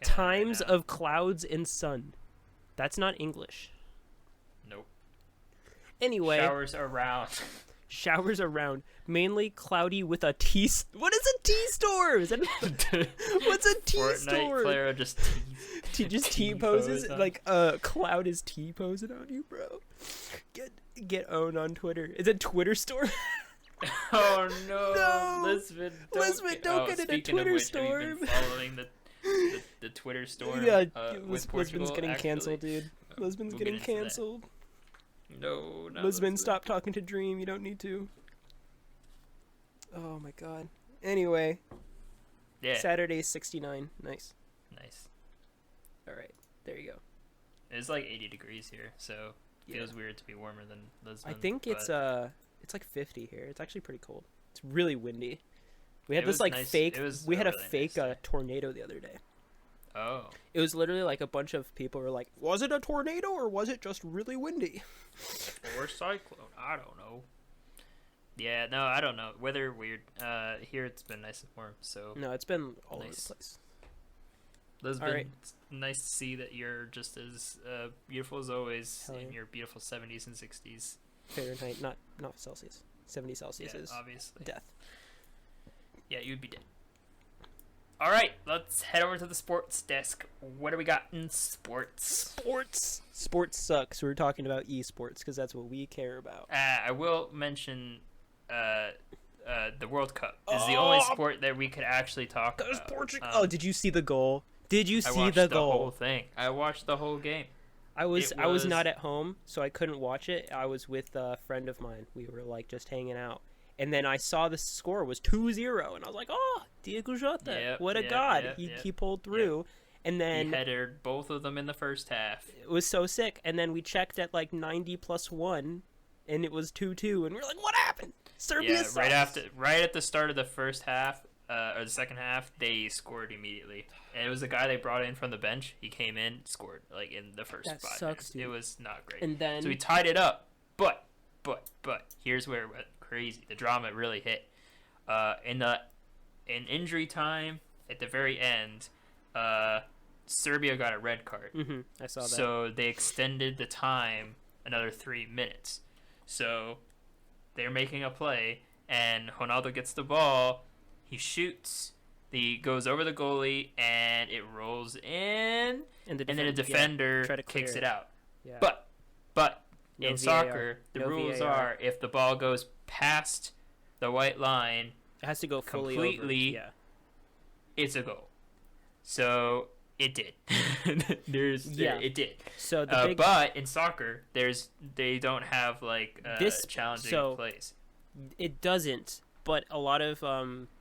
times of clouds and sun. That's not English. Nope. Anyway, showers around. Mainly cloudy with a T. What is a T storm? Is that what's a T storm? Fortnite player just T poses like cloud is T posing on you, bro. Get owned on Twitter. Is it Twitter storm? Oh no, Lisbon, don't get in a Twitter storm. Have you been following the Twitter storm? Yeah, with Portugal, Lisbon's getting canceled, dude. Lisbon's getting canceled. No, not Lisbon, stop talking to Dream. You don't need to. Oh my god. Anyway. Yeah. Saturday 69. Nice. All right. There you go. It's like 80 degrees here, so it feels weird to be warmer than Lisbon. I think it's like 50 here. It's actually pretty cold. It's really windy. We had this like nice. fake. We had a really fake nice tornado the other day. Oh. It was literally like a bunch of people were like, "Was it a tornado or was it just really windy?" Or cyclone? I don't know. Yeah, no, I don't know. Weather weird. Here it's been nice and warm, so. No, it's been all over the place. Lisbon, right. It's nice to see that you're just as beautiful as always in yeah. your beautiful 70s and 60s. Fahrenheit, not Celsius. 70 Celsius is obviously death. Yeah, you'd be dead. All right, let's head over to the sports desk. What do we got in sports? Sports sucks. We're talking about esports because that's what we care about. I will mention the World Cup is the only sport that we could actually talk about. Portugal. Did you see the goal? Did you see the goal? I watched the whole thing. I watched the whole game. I was not at home, so I couldn't watch it. I was with a friend of mine. We were like just hanging out. And then I saw the score was 2-0, and I was like, "Oh, Diego Jota, what a god! He pulled through." And then he headed both of them in the first half. It was so sick. And then we checked at like 90+1, and it was 2-2, and we're like, "What happened?" Serbia sucks. right at the start of the first half, or the second half, they scored immediately. And it was the guy they brought in from the bench. He came in, scored like in the first 5 minutes. Dude. It was not great. And then so we tied it up. But here's where it went crazy. The drama really hit. In injury time at the very end, Serbia got a red card. Mm-hmm. I saw that. So they extended the time another 3 minutes. So they're making a play, and Ronaldo gets the ball. He shoots. He goes over the goalie, and it rolls in. And then a defender kicks it out. Yeah. But no in VAR. soccer, the No rules VAR. are if the ball goes past the white line It has to go fully completely, over. Yeah. it's a goal. So it did. It did. So the big but in soccer, they don't have like this challenging plays. It doesn't, but a lot of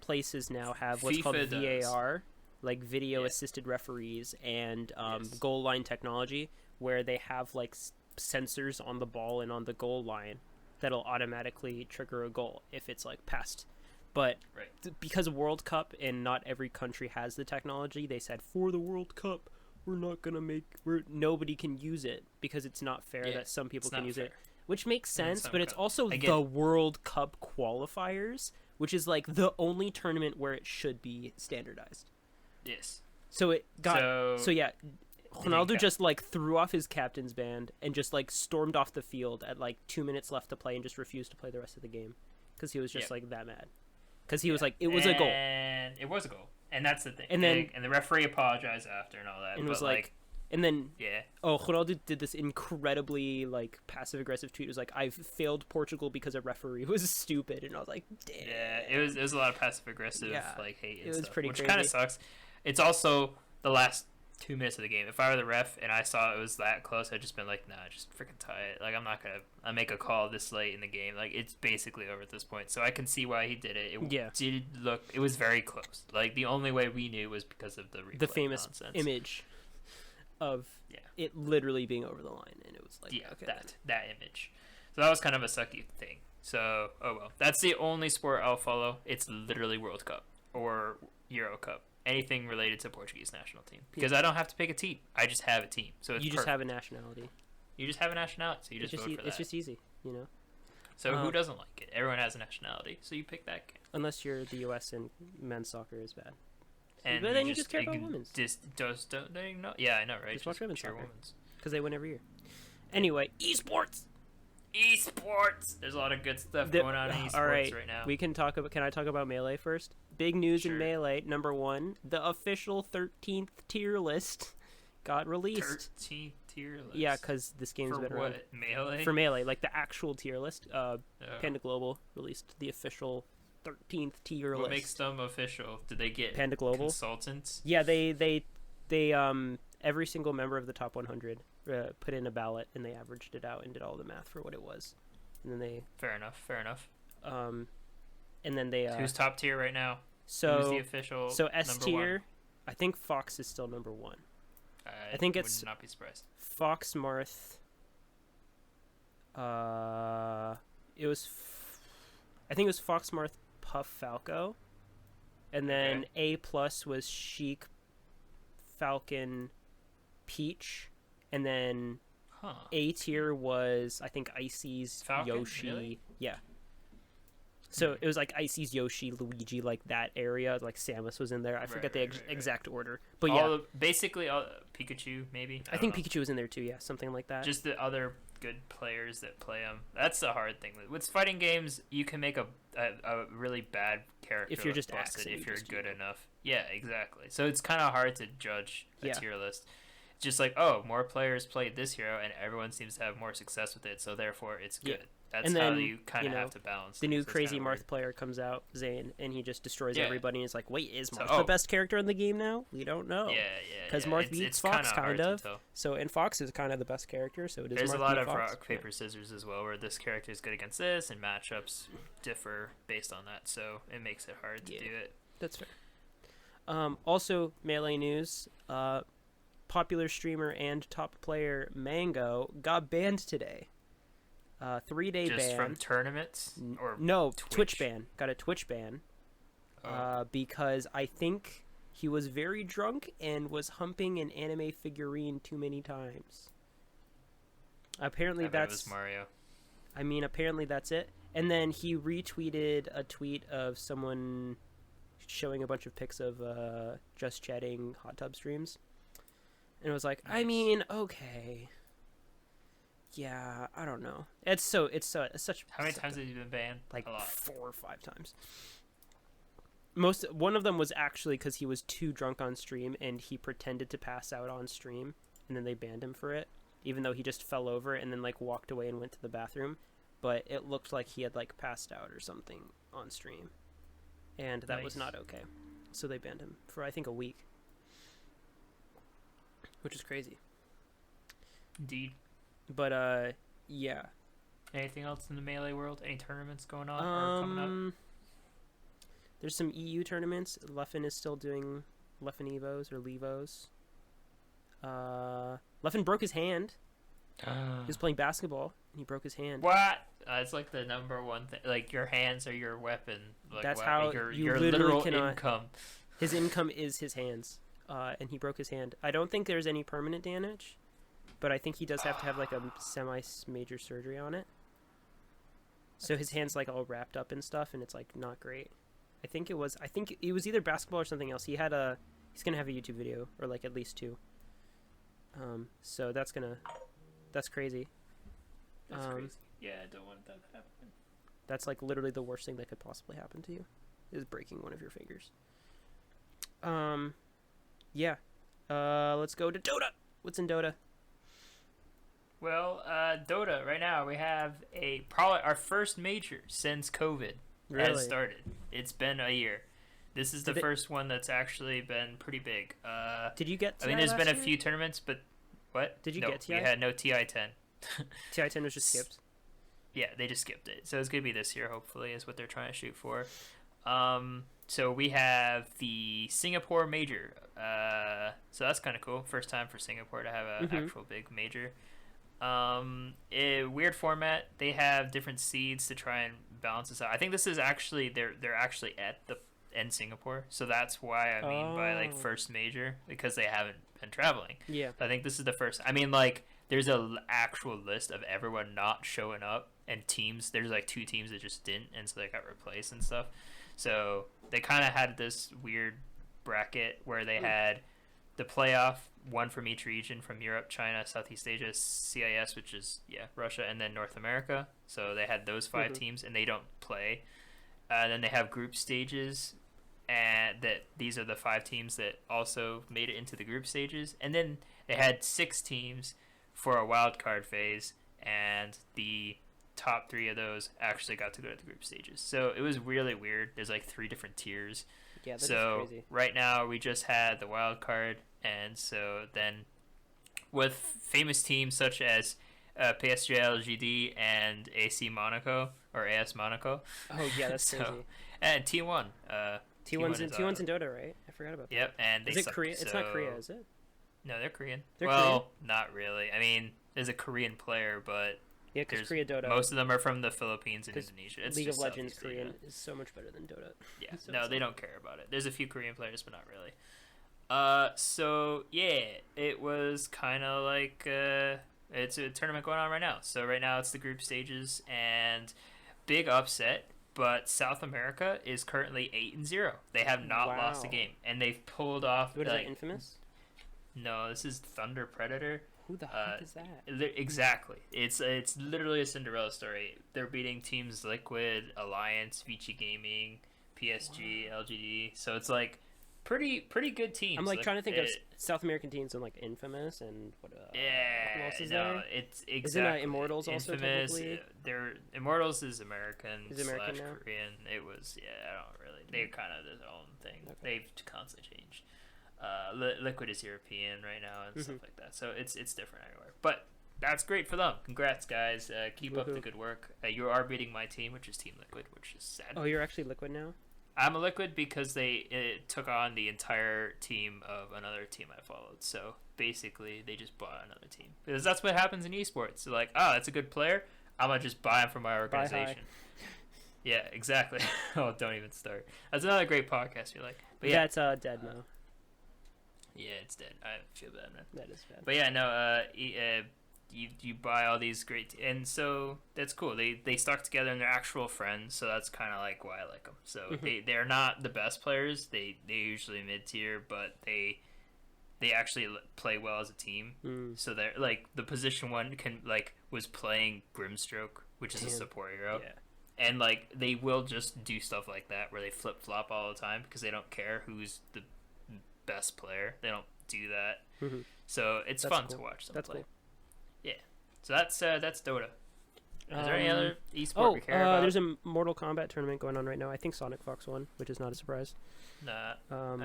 places now have what's called FIFA VAR, like video assisted referees, and goal line technology, where they have like sensors on the ball and on the goal line that'll automatically trigger a goal if it's like past. But because of World Cup and not every country has the technology, they said for the World Cup nobody can use it because it's not fair that some people can use it. Which makes sense, but it's also the World Cup qualifiers, which is like the only tournament where it should be standardized. Yes. So it got Ronaldo just like threw off his captain's band and just like stormed off the field at like 2 minutes left to play and just refused to play the rest of the game because he was just like that mad. Because he was like, it was a goal. And it was a goal, and that's the thing. And then and the referee apologized after and all that. And was like and then yeah. Oh, Ronaldo did this incredibly like passive aggressive tweet. It was like, "I've failed Portugal because a referee was stupid," and I was like, "Damn." Yeah, it was a lot of passive aggressive like hate and it was stuff, pretty which crazy. kind of sucks. It's also the last 2 minutes of the game. If I were the ref and I saw it was that close, I'd just been like, nah, just freaking tie it. Like, I'm not gonna make a call this late in the game. Like, it's basically over at this point. So I can see why he did it. It was very close. Like, the only way we knew was because of the replay The famous nonsense. image of it literally being over the line, and it was like that image. So that was kind of a sucky thing. So oh well, that's the only sport I'll follow. It's literally World Cup or Euro Cup, anything related to Portuguese national team, because I don't have to pick a team. I just have a team. So you just have a nationality. You just have a nationality, so you just vote for that. It's just easy, you know. So who doesn't like it? Everyone has a nationality, so you pick that game. Unless you're the U.S. and men's soccer is bad. And but then you just care about women's. Yeah, I know, right? Just watch women's soccer. Because they win every year. Anyway, esports. There's a lot of good stuff going on in esports right now. Can I talk about Melee first? Big news in Melee. Number 1, the official 13th tier list got released. 13th tier list? Yeah, because this game's been around. For what? Melee? For Melee, like the actual tier list. Panda Global released the official 13th tier list. What makes them official? Did they get Panda Global consultants? Yeah, they every single member of the top 100 put in a ballot, and they averaged it out and did all the math for what it was, and then they fair enough. And then they who's top tier right now? So who's the official? So S tier, I think Fox is still number 1. I think it's would not be surprised. Fox Marth. I think it was Fox Marth, Puff Falco, and then A+ was Sheik, Falcon, Peach, and then A tier was I think Icy's Falcon? Yoshi. Really? Yeah. So it was like Icy's Yoshi, Luigi, like that area. Like Samus was in there. I forget the exact order, but basically Pikachu maybe. I think Pikachu was in there too. Yeah, something like that. Just the other good players that play them. That's the hard thing with fighting games. You can make a really bad character if you're just busted if you're good enough. Yeah, exactly. So it's kind of hard to judge a tier list. It's just like, more players played this hero and everyone seems to have more success with it, so therefore it's good. That's how you kind of have to balance. The new crazy Marth player comes out, Zane, and he just destroys everybody. And it's like, wait, is Marth the best character in the game now? We don't know. Yeah. Because Marth beats Fox, kind of. So, and Fox is kind of the best character. So there's a lot of rock paper scissors as well, where this character is good against this, and matchups differ based on that. So it makes it hard to do it. That's fair. Also, Melee news. Popular streamer and top player Mango got banned today. 3-day ban. Just from tournaments? Or no, Twitch ban. Got a Twitch ban. Because I think he was very drunk and was humping an anime figurine too many times. Apparently that's... it was Mario. I mean, apparently that's it. And then he retweeted a tweet of someone showing a bunch of pics of Just Chatting hot tub streams. And it was like, nice. I mean, okay. Yeah, I don't know. It's such. How many times have you been banned? Like 4 or 5 times. One of them was actually because he was too drunk on stream and he pretended to pass out on stream, and then they banned him for it, even though he just fell over and then like walked away and went to the bathroom. but it looked like he had like passed out or something on stream, and that was not okay. So they banned him for I think a week, which is crazy. Indeed. But yeah. Anything else in the Melee world? Any tournaments going on or coming up? There's some EU tournaments. Leffen is still doing Leffen Evos or Levos. Leffen broke his hand. He was playing basketball and he broke his hand. What? It's like the number one thing. Like, your hands are your weapon. Like, that's how your literal income. His income is his hands. And he broke his hand. I don't think there's any permanent damage, but I think he does have to have like a semi-major surgery on it. So his hand's like all wrapped up and stuff, and it's like not great. I think it was either basketball or something else. He's gonna have a YouTube video, or like at least 2. So that's crazy. That's crazy. Yeah, I don't want that to happen. That's like literally the worst thing that could possibly happen to you, is breaking one of your fingers. Yeah. Let's go to Dota. What's in Dota? Well, Dota, right now, we have probably our first major since COVID has started. It's been a year. This is the first one that's actually been pretty big. Did you get TI? I mean, there's been a few tournaments, but what? Did you get TI? We had no TI-10. TI-10 was just skipped? Yeah, they just skipped it. So it's going to be this year, hopefully, is what they're trying to shoot for. So we have the Singapore major. So that's kind of cool. First time for Singapore to have an actual big major. A weird format. They have different seeds to try and balance this out. I think this is actually they're actually in Singapore, so that's why I mean by like first major, because they haven't been traveling. Yeah, I think this is the first. I mean, like, there's a actual list of everyone not showing up and teams. There's like 2 teams that just didn't, and so they got replaced and stuff. So they kind of had this weird bracket where they had the playoff, one from each region, from Europe, China, Southeast Asia, CIS, which is Russia, and then North America. So they had those 5 teams, and they don't play. Then they have group stages, and these are the 5 teams that also made it into the group stages. And then they had 6 teams for a wild card phase, and the top 3 of those actually got to go to the group stages. So it was really weird. There's like 3 different tiers. Yeah, that's crazy. Right now we just had the wild card, and so then with famous teams such as PSG LGD and AC Monaco or AS Monaco. Oh yeah, that's crazy. And T1. T1's in Dota, right? I forgot about that. Yep, and they is it suck, Korea? It's not Korea, is it? No, they're Korean. They're Korean? Korean? Not really. I mean, there's a Korean player, but yeah, because Korea Dota. Most of them are from the Philippines and Indonesia. It's League just of Legends Southeast Korean Asia. is so much better than Dota. Yeah, So no, they don't care about it. There's a few Korean players, but not really. So yeah, it was kind of like it's a tournament going on right now. So right now it's the group stages, and big upset. But South America is currently 8-0. They have not lost a game, and they've pulled off. What is that, Infamous? No, this is Thunder Predator. Who the heck is that? Exactly. It's literally a Cinderella story. They're beating teams Liquid, Alliance, Vici Gaming, PSG, LGD. So it's like pretty good teams. I'm like trying to think of South American teams and like Infamous and what. Who else is there? It's exactly. Isn't Immortals also Infamous, technically? Immortals is American. Is American now? Korean. It was I don't really. They're kind of their own thing. Okay. They've constantly changed. Liquid is European right now and stuff like that, so it's different everywhere. But that's great for them. Congrats, guys. Keep up the good work. You are beating my team, which is Team Liquid, which is sad. Oh, you're actually Liquid now? I'm a Liquid because they took on the entire team of another team I followed. So basically, they just bought another team, because that's what happens in esports. They're like, oh, that's a good player. I'm gonna just buy him from my organization. Yeah, exactly. Oh, don't even start. That's another great podcast. You're like, but yeah, that's dead now. Yeah, it's dead. I feel bad, man. That is bad. But yeah, no. You buy all these great, and so that's cool. They stuck together and they're actual friends, so that's kind of like why I like them. So they're not the best players. They're usually mid tier, but they actually play well as a team. So they're like the position one was playing Grimstroke, which is a support hero. Yeah. And like they will just do stuff like that where they flip flop all the time because they don't care who's the best player. They don't do that. So it's fun to watch them play. Cool. Yeah. So that's Dota. Is there any other esport we care about? There's a Mortal Kombat tournament going on right now. I think Sonic Fox won, which is not a surprise. Nah.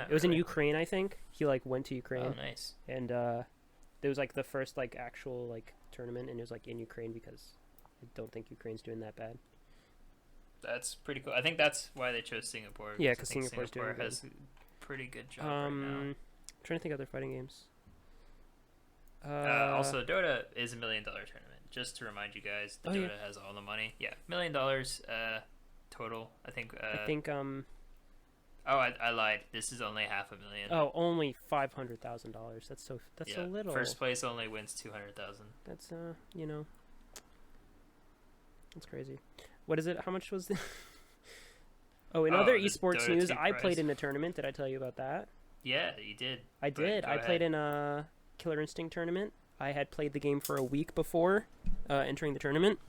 It was in Ukraine, I think. He like went to Ukraine. Oh, nice. And it was like the first like actual like tournament, and it was like in Ukraine because I don't think Ukraine's doing that bad. That's pretty cool. I think that's why they chose Singapore. Yeah, because Singapore has a pretty good job right now. I'm trying to think of other fighting games. Also, Dota is $1 million tournament. Just to remind you guys, Dota has all the money. Yeah, $1 million total. I think. Oh, I lied. This is only $500,000. Oh, only $500,000. That's so little. First place only wins $200,000. That's that's crazy. What is it? How much was the? Oh, in other esports news, I played in a tournament. Did I tell you about that? Yeah, you did. I did. I played in a Killer Instinct tournament. I had played the game for a week before entering the tournament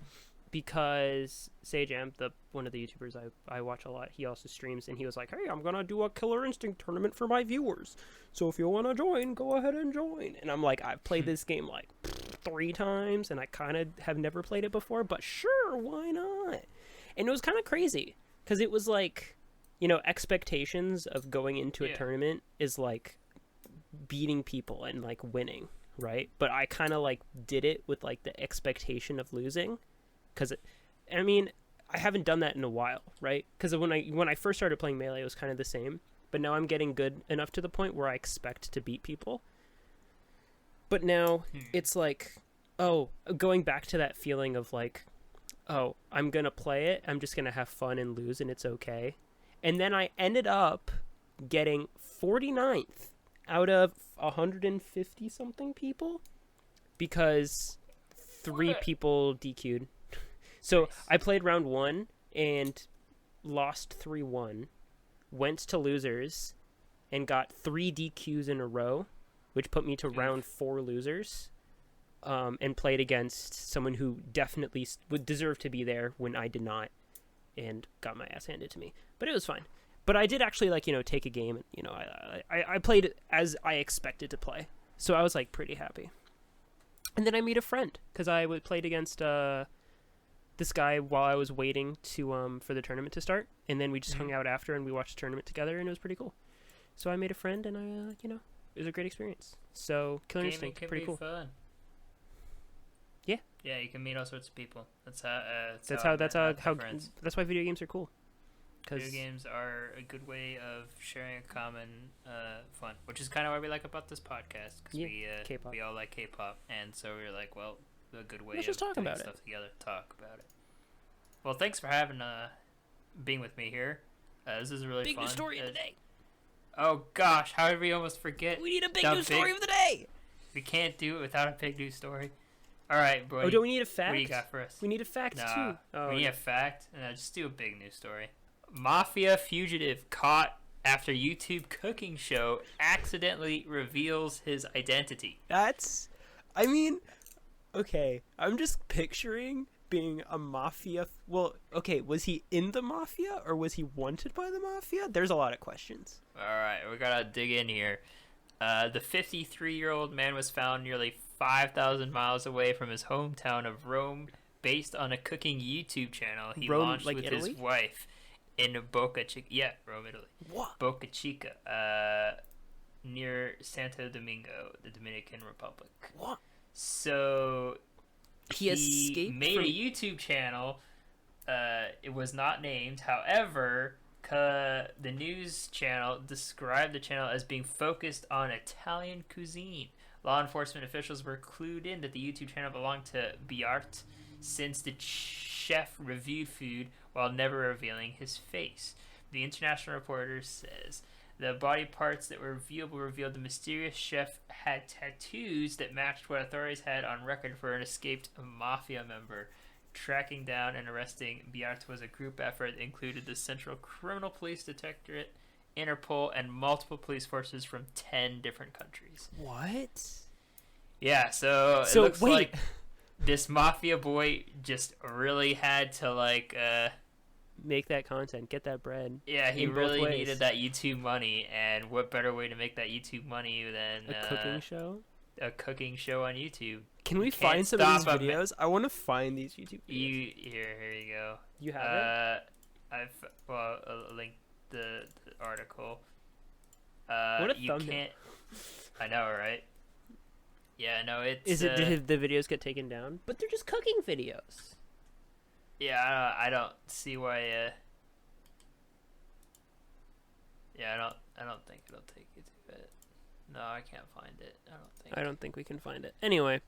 because Sajam, one of the YouTubers I watch a lot, he also streams, and he was like, "Hey, I'm gonna do a Killer Instinct tournament for my viewers. So if you want to join, go ahead and join." And I'm like, I've played this game like 3 times, and I kind of have never played it before, but sure, why not? And it was kind of crazy because it was like, expectations of going into a tournament is like beating people and like winning, right? But I kind of like did it with like the expectation of losing, because I haven't done that in a while, right? Because when I first started playing Melee, it was kind of the same, but now I'm getting good enough to the point where I expect to beat people. But now it's like, going back to that feeling of like, I'm gonna play it, I'm just gonna have fun and lose, and it's okay. And then I ended up getting 49th out of 150 something people because 3 people DQ'd. So I played round 1 and lost 3-1, went to losers and got 3 DQs in a row, which put me to round 4 losers, and played against someone who definitely would deserve to be there when I did not, and got my ass handed to me. But it was fine. But I did actually take a game, and I played as I expected to play, so I was like pretty happy. And then I made a friend because I played against this guy while I was waiting to for the tournament to start, and then we just hung out after and we watched the tournament together, and it was pretty cool. So I made a friend, and it was a great experience. So Killer Instinct, pretty cool. Fun. Yeah. Yeah, you can meet all sorts of people. That's why video games are cool. Video games are a good way of sharing a common fun, which is kind of what we like about this podcast, because we all like K-pop, and so we were like, well, a good way of talk doing about stuff together. Talk about it. Well, thanks for being with me here. This is really big fun. Big news story of the day. Oh gosh, how did we almost forget? We need a big news story of the day. We can't do it without a big news story. All right, boy. Oh, do we need a fact? What do you got for us? We need a fact too. Oh, we need a fact. Just do a big news story. Mafia fugitive caught after YouTube cooking show accidentally reveals his identity. Okay, I'm just picturing being a mafia. Well, okay, was he in the mafia or was he wanted by the mafia? There's a lot of questions. All right, we gotta dig in here. The 53-year-old man was found nearly 5,000 miles away from his hometown of Rome, based on a cooking YouTube channel he launched with Italy? his wife in Boca Chica. Yeah, Rome, Italy. What? Boca Chica, near Santo Domingo, the Dominican Republic. What? So he escaped made a YouTube channel. It was not named. However, the news channel described the channel as being focused on Italian cuisine. Law enforcement officials were clued in that the YouTube channel belonged to Biart, since the chef reviewed food while never revealing his face. The international reporter says the body parts that were viewable revealed the mysterious chef had tattoos that matched what authorities had on record for an escaped mafia member. Tracking down and arresting Biart was a group effort that included the Central Criminal Police Directorate, Interpol, and multiple police forces from 10 different countries. What? Yeah, so it looks like this mafia boy just really had to make that content, get that bread. Yeah, he really needed that YouTube money, and what better way to make that YouTube money than a cooking show? a cooking show on YouTube. Can we You can't find some of these stop a videos? I want to find these YouTube videos. Here you go. You have it? I'll link the article. What a you thumbnail. can't. I know, right? Yeah, no, it's. Is it did the videos get taken down? But they're just cooking videos. Yeah, I don't see why. Yeah, I don't think it'll take you to it. No, I can't find it. I don't think we can find it. Anyway,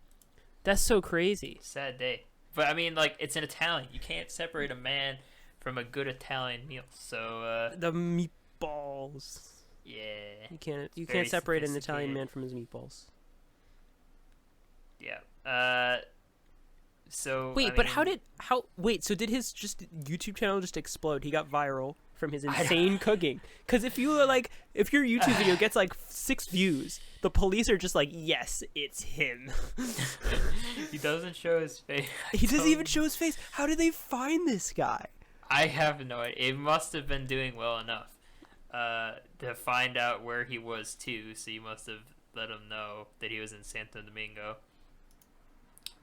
that's so crazy. Sad day. But I mean, like, it's an Italian. You can't separate a man from a good Italian meal. So The meatballs. yeah. You very can't separate an Italian sophisticated. man from his meatballs. Yeah. So Wait, I but mean, so did his just YouTube channel just explode? He got viral from his insane cooking. Because if your YouTube video gets like 6 views, the police are just like, yes, it's him. he doesn't show his face. He doesn't even show his face. How did they find this guy? I have no idea. It must have been doing well enough to find out where he was too. So you must have let him know that he was in Santo Domingo.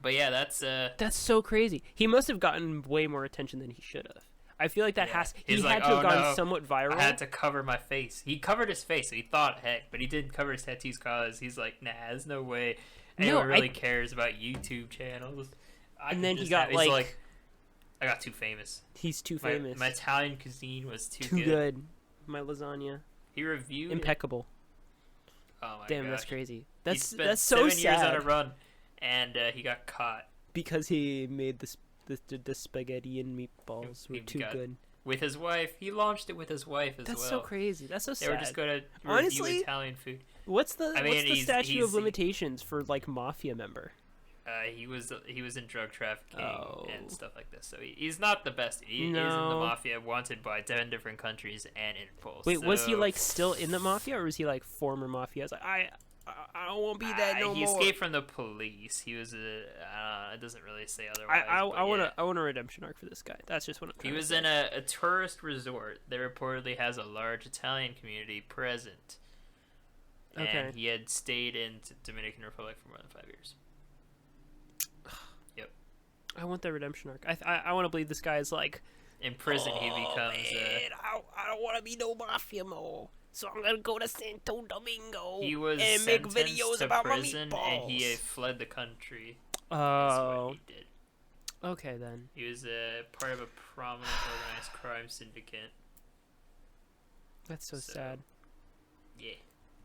But yeah, That's so crazy. He must have gotten way more attention than he should have. I feel like that Yeah. he He's had like, to have "Oh, gone no, somewhat viral. I had to cover my face." He covered his face, so he thought, heck, but he didn't cover his tattoos because he's like, nah, there's no way anyone really cares about YouTube channels. And then he got like, I got too famous. He's too famous. My Italian cuisine was too Too good. good. My lasagna. He reviewed Impeccable. Oh my Damn, gosh. that's crazy. He spent That's so 7 years on a sad. run, and he got caught Because he made the spaghetti and meatballs were too good. with his wife. He launched it with his wife as That's well. so crazy. That's so sad. They were just going to review Honestly, Italian food. What's the he's- statute of limitations for like mafia member? He was in drug trafficking Oh. and stuff like this, so he's not the best. He is in the mafia, wanted by 10 different countries and Interpol. Wait, so, was he like still in the mafia, or was he like former mafia? I was like, I don't want to be that no he more. escaped from the police. He was it doesn't really say otherwise. I but want yeah. I want a redemption arc for this guy. That's just what I'm. He trying was to say. in a tourist resort that reportedly has a large Italian community present. And Okay. he had stayed in Dominican Republic for more than 5 years. Yep. I want that redemption arc. I want to believe this guy is like. In prison, he becomes. Man, I don't want to be no mafia more. So I'm gonna go to Santo Domingo He was and make sentenced videos to about prison, my meatballs. and he fled the country. That's Oh, what he did. okay then. He was part of a prominent organized crime syndicate. That's so So, sad. Yeah.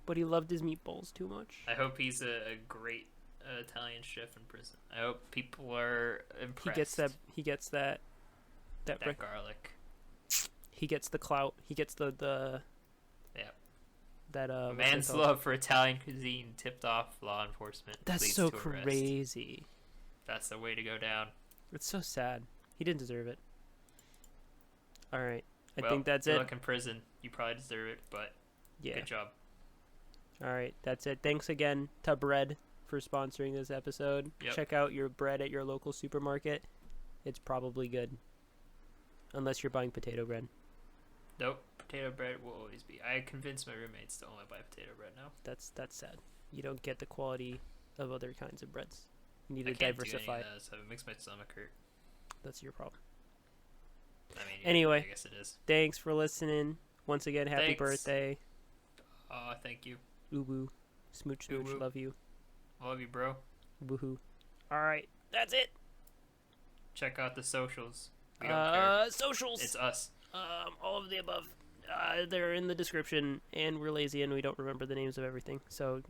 But he loved his meatballs too much. I hope he's a great Italian chef in prison. I hope people are impressed. He gets that garlic. he gets the clout. He gets the Yeah. that A what's it man's called? love for Italian cuisine tipped off law enforcement. That's leads so to arrest. crazy. That's the way to go down. It's so sad. He didn't deserve it. All right. I Well, think that's good it. luck in prison. You probably deserve it, but Yeah. good job. All right. That's it. Thanks again to Bread for sponsoring this episode. Yep. Check out your bread at your local supermarket. It's probably good. Unless you're buying potato bread. Nope. Potato bread will always be. I convinced my roommates to only buy potato bread now. That's sad. You don't get the quality of other kinds of breads. You need I to can't diversify. do any of that, so it makes my stomach hurt. That's your problem. I mean, Anyway. I guess it is. Thanks for listening. Once again, happy Thanks. birthday. Oh, thank you. Ubu. Smooch smooch. Ubu. Love you. Love you, bro. Woohoo. All right. That's it. Check out the socials. We don't care. Socials. It's us. All of the above. They're in the description, and we're lazy and we don't remember the names of everything. So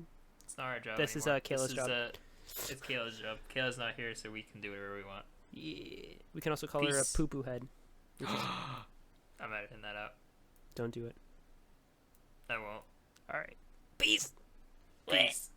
It's not our job This is, anymore. Kayla's job. It's Kayla's job. Kayla's not here, so we can do whatever we want. yeah, we can also call her a Peace. poo poo head. Which is, I'm editing that out. don't do it. I won't. All right. Peace. Peace.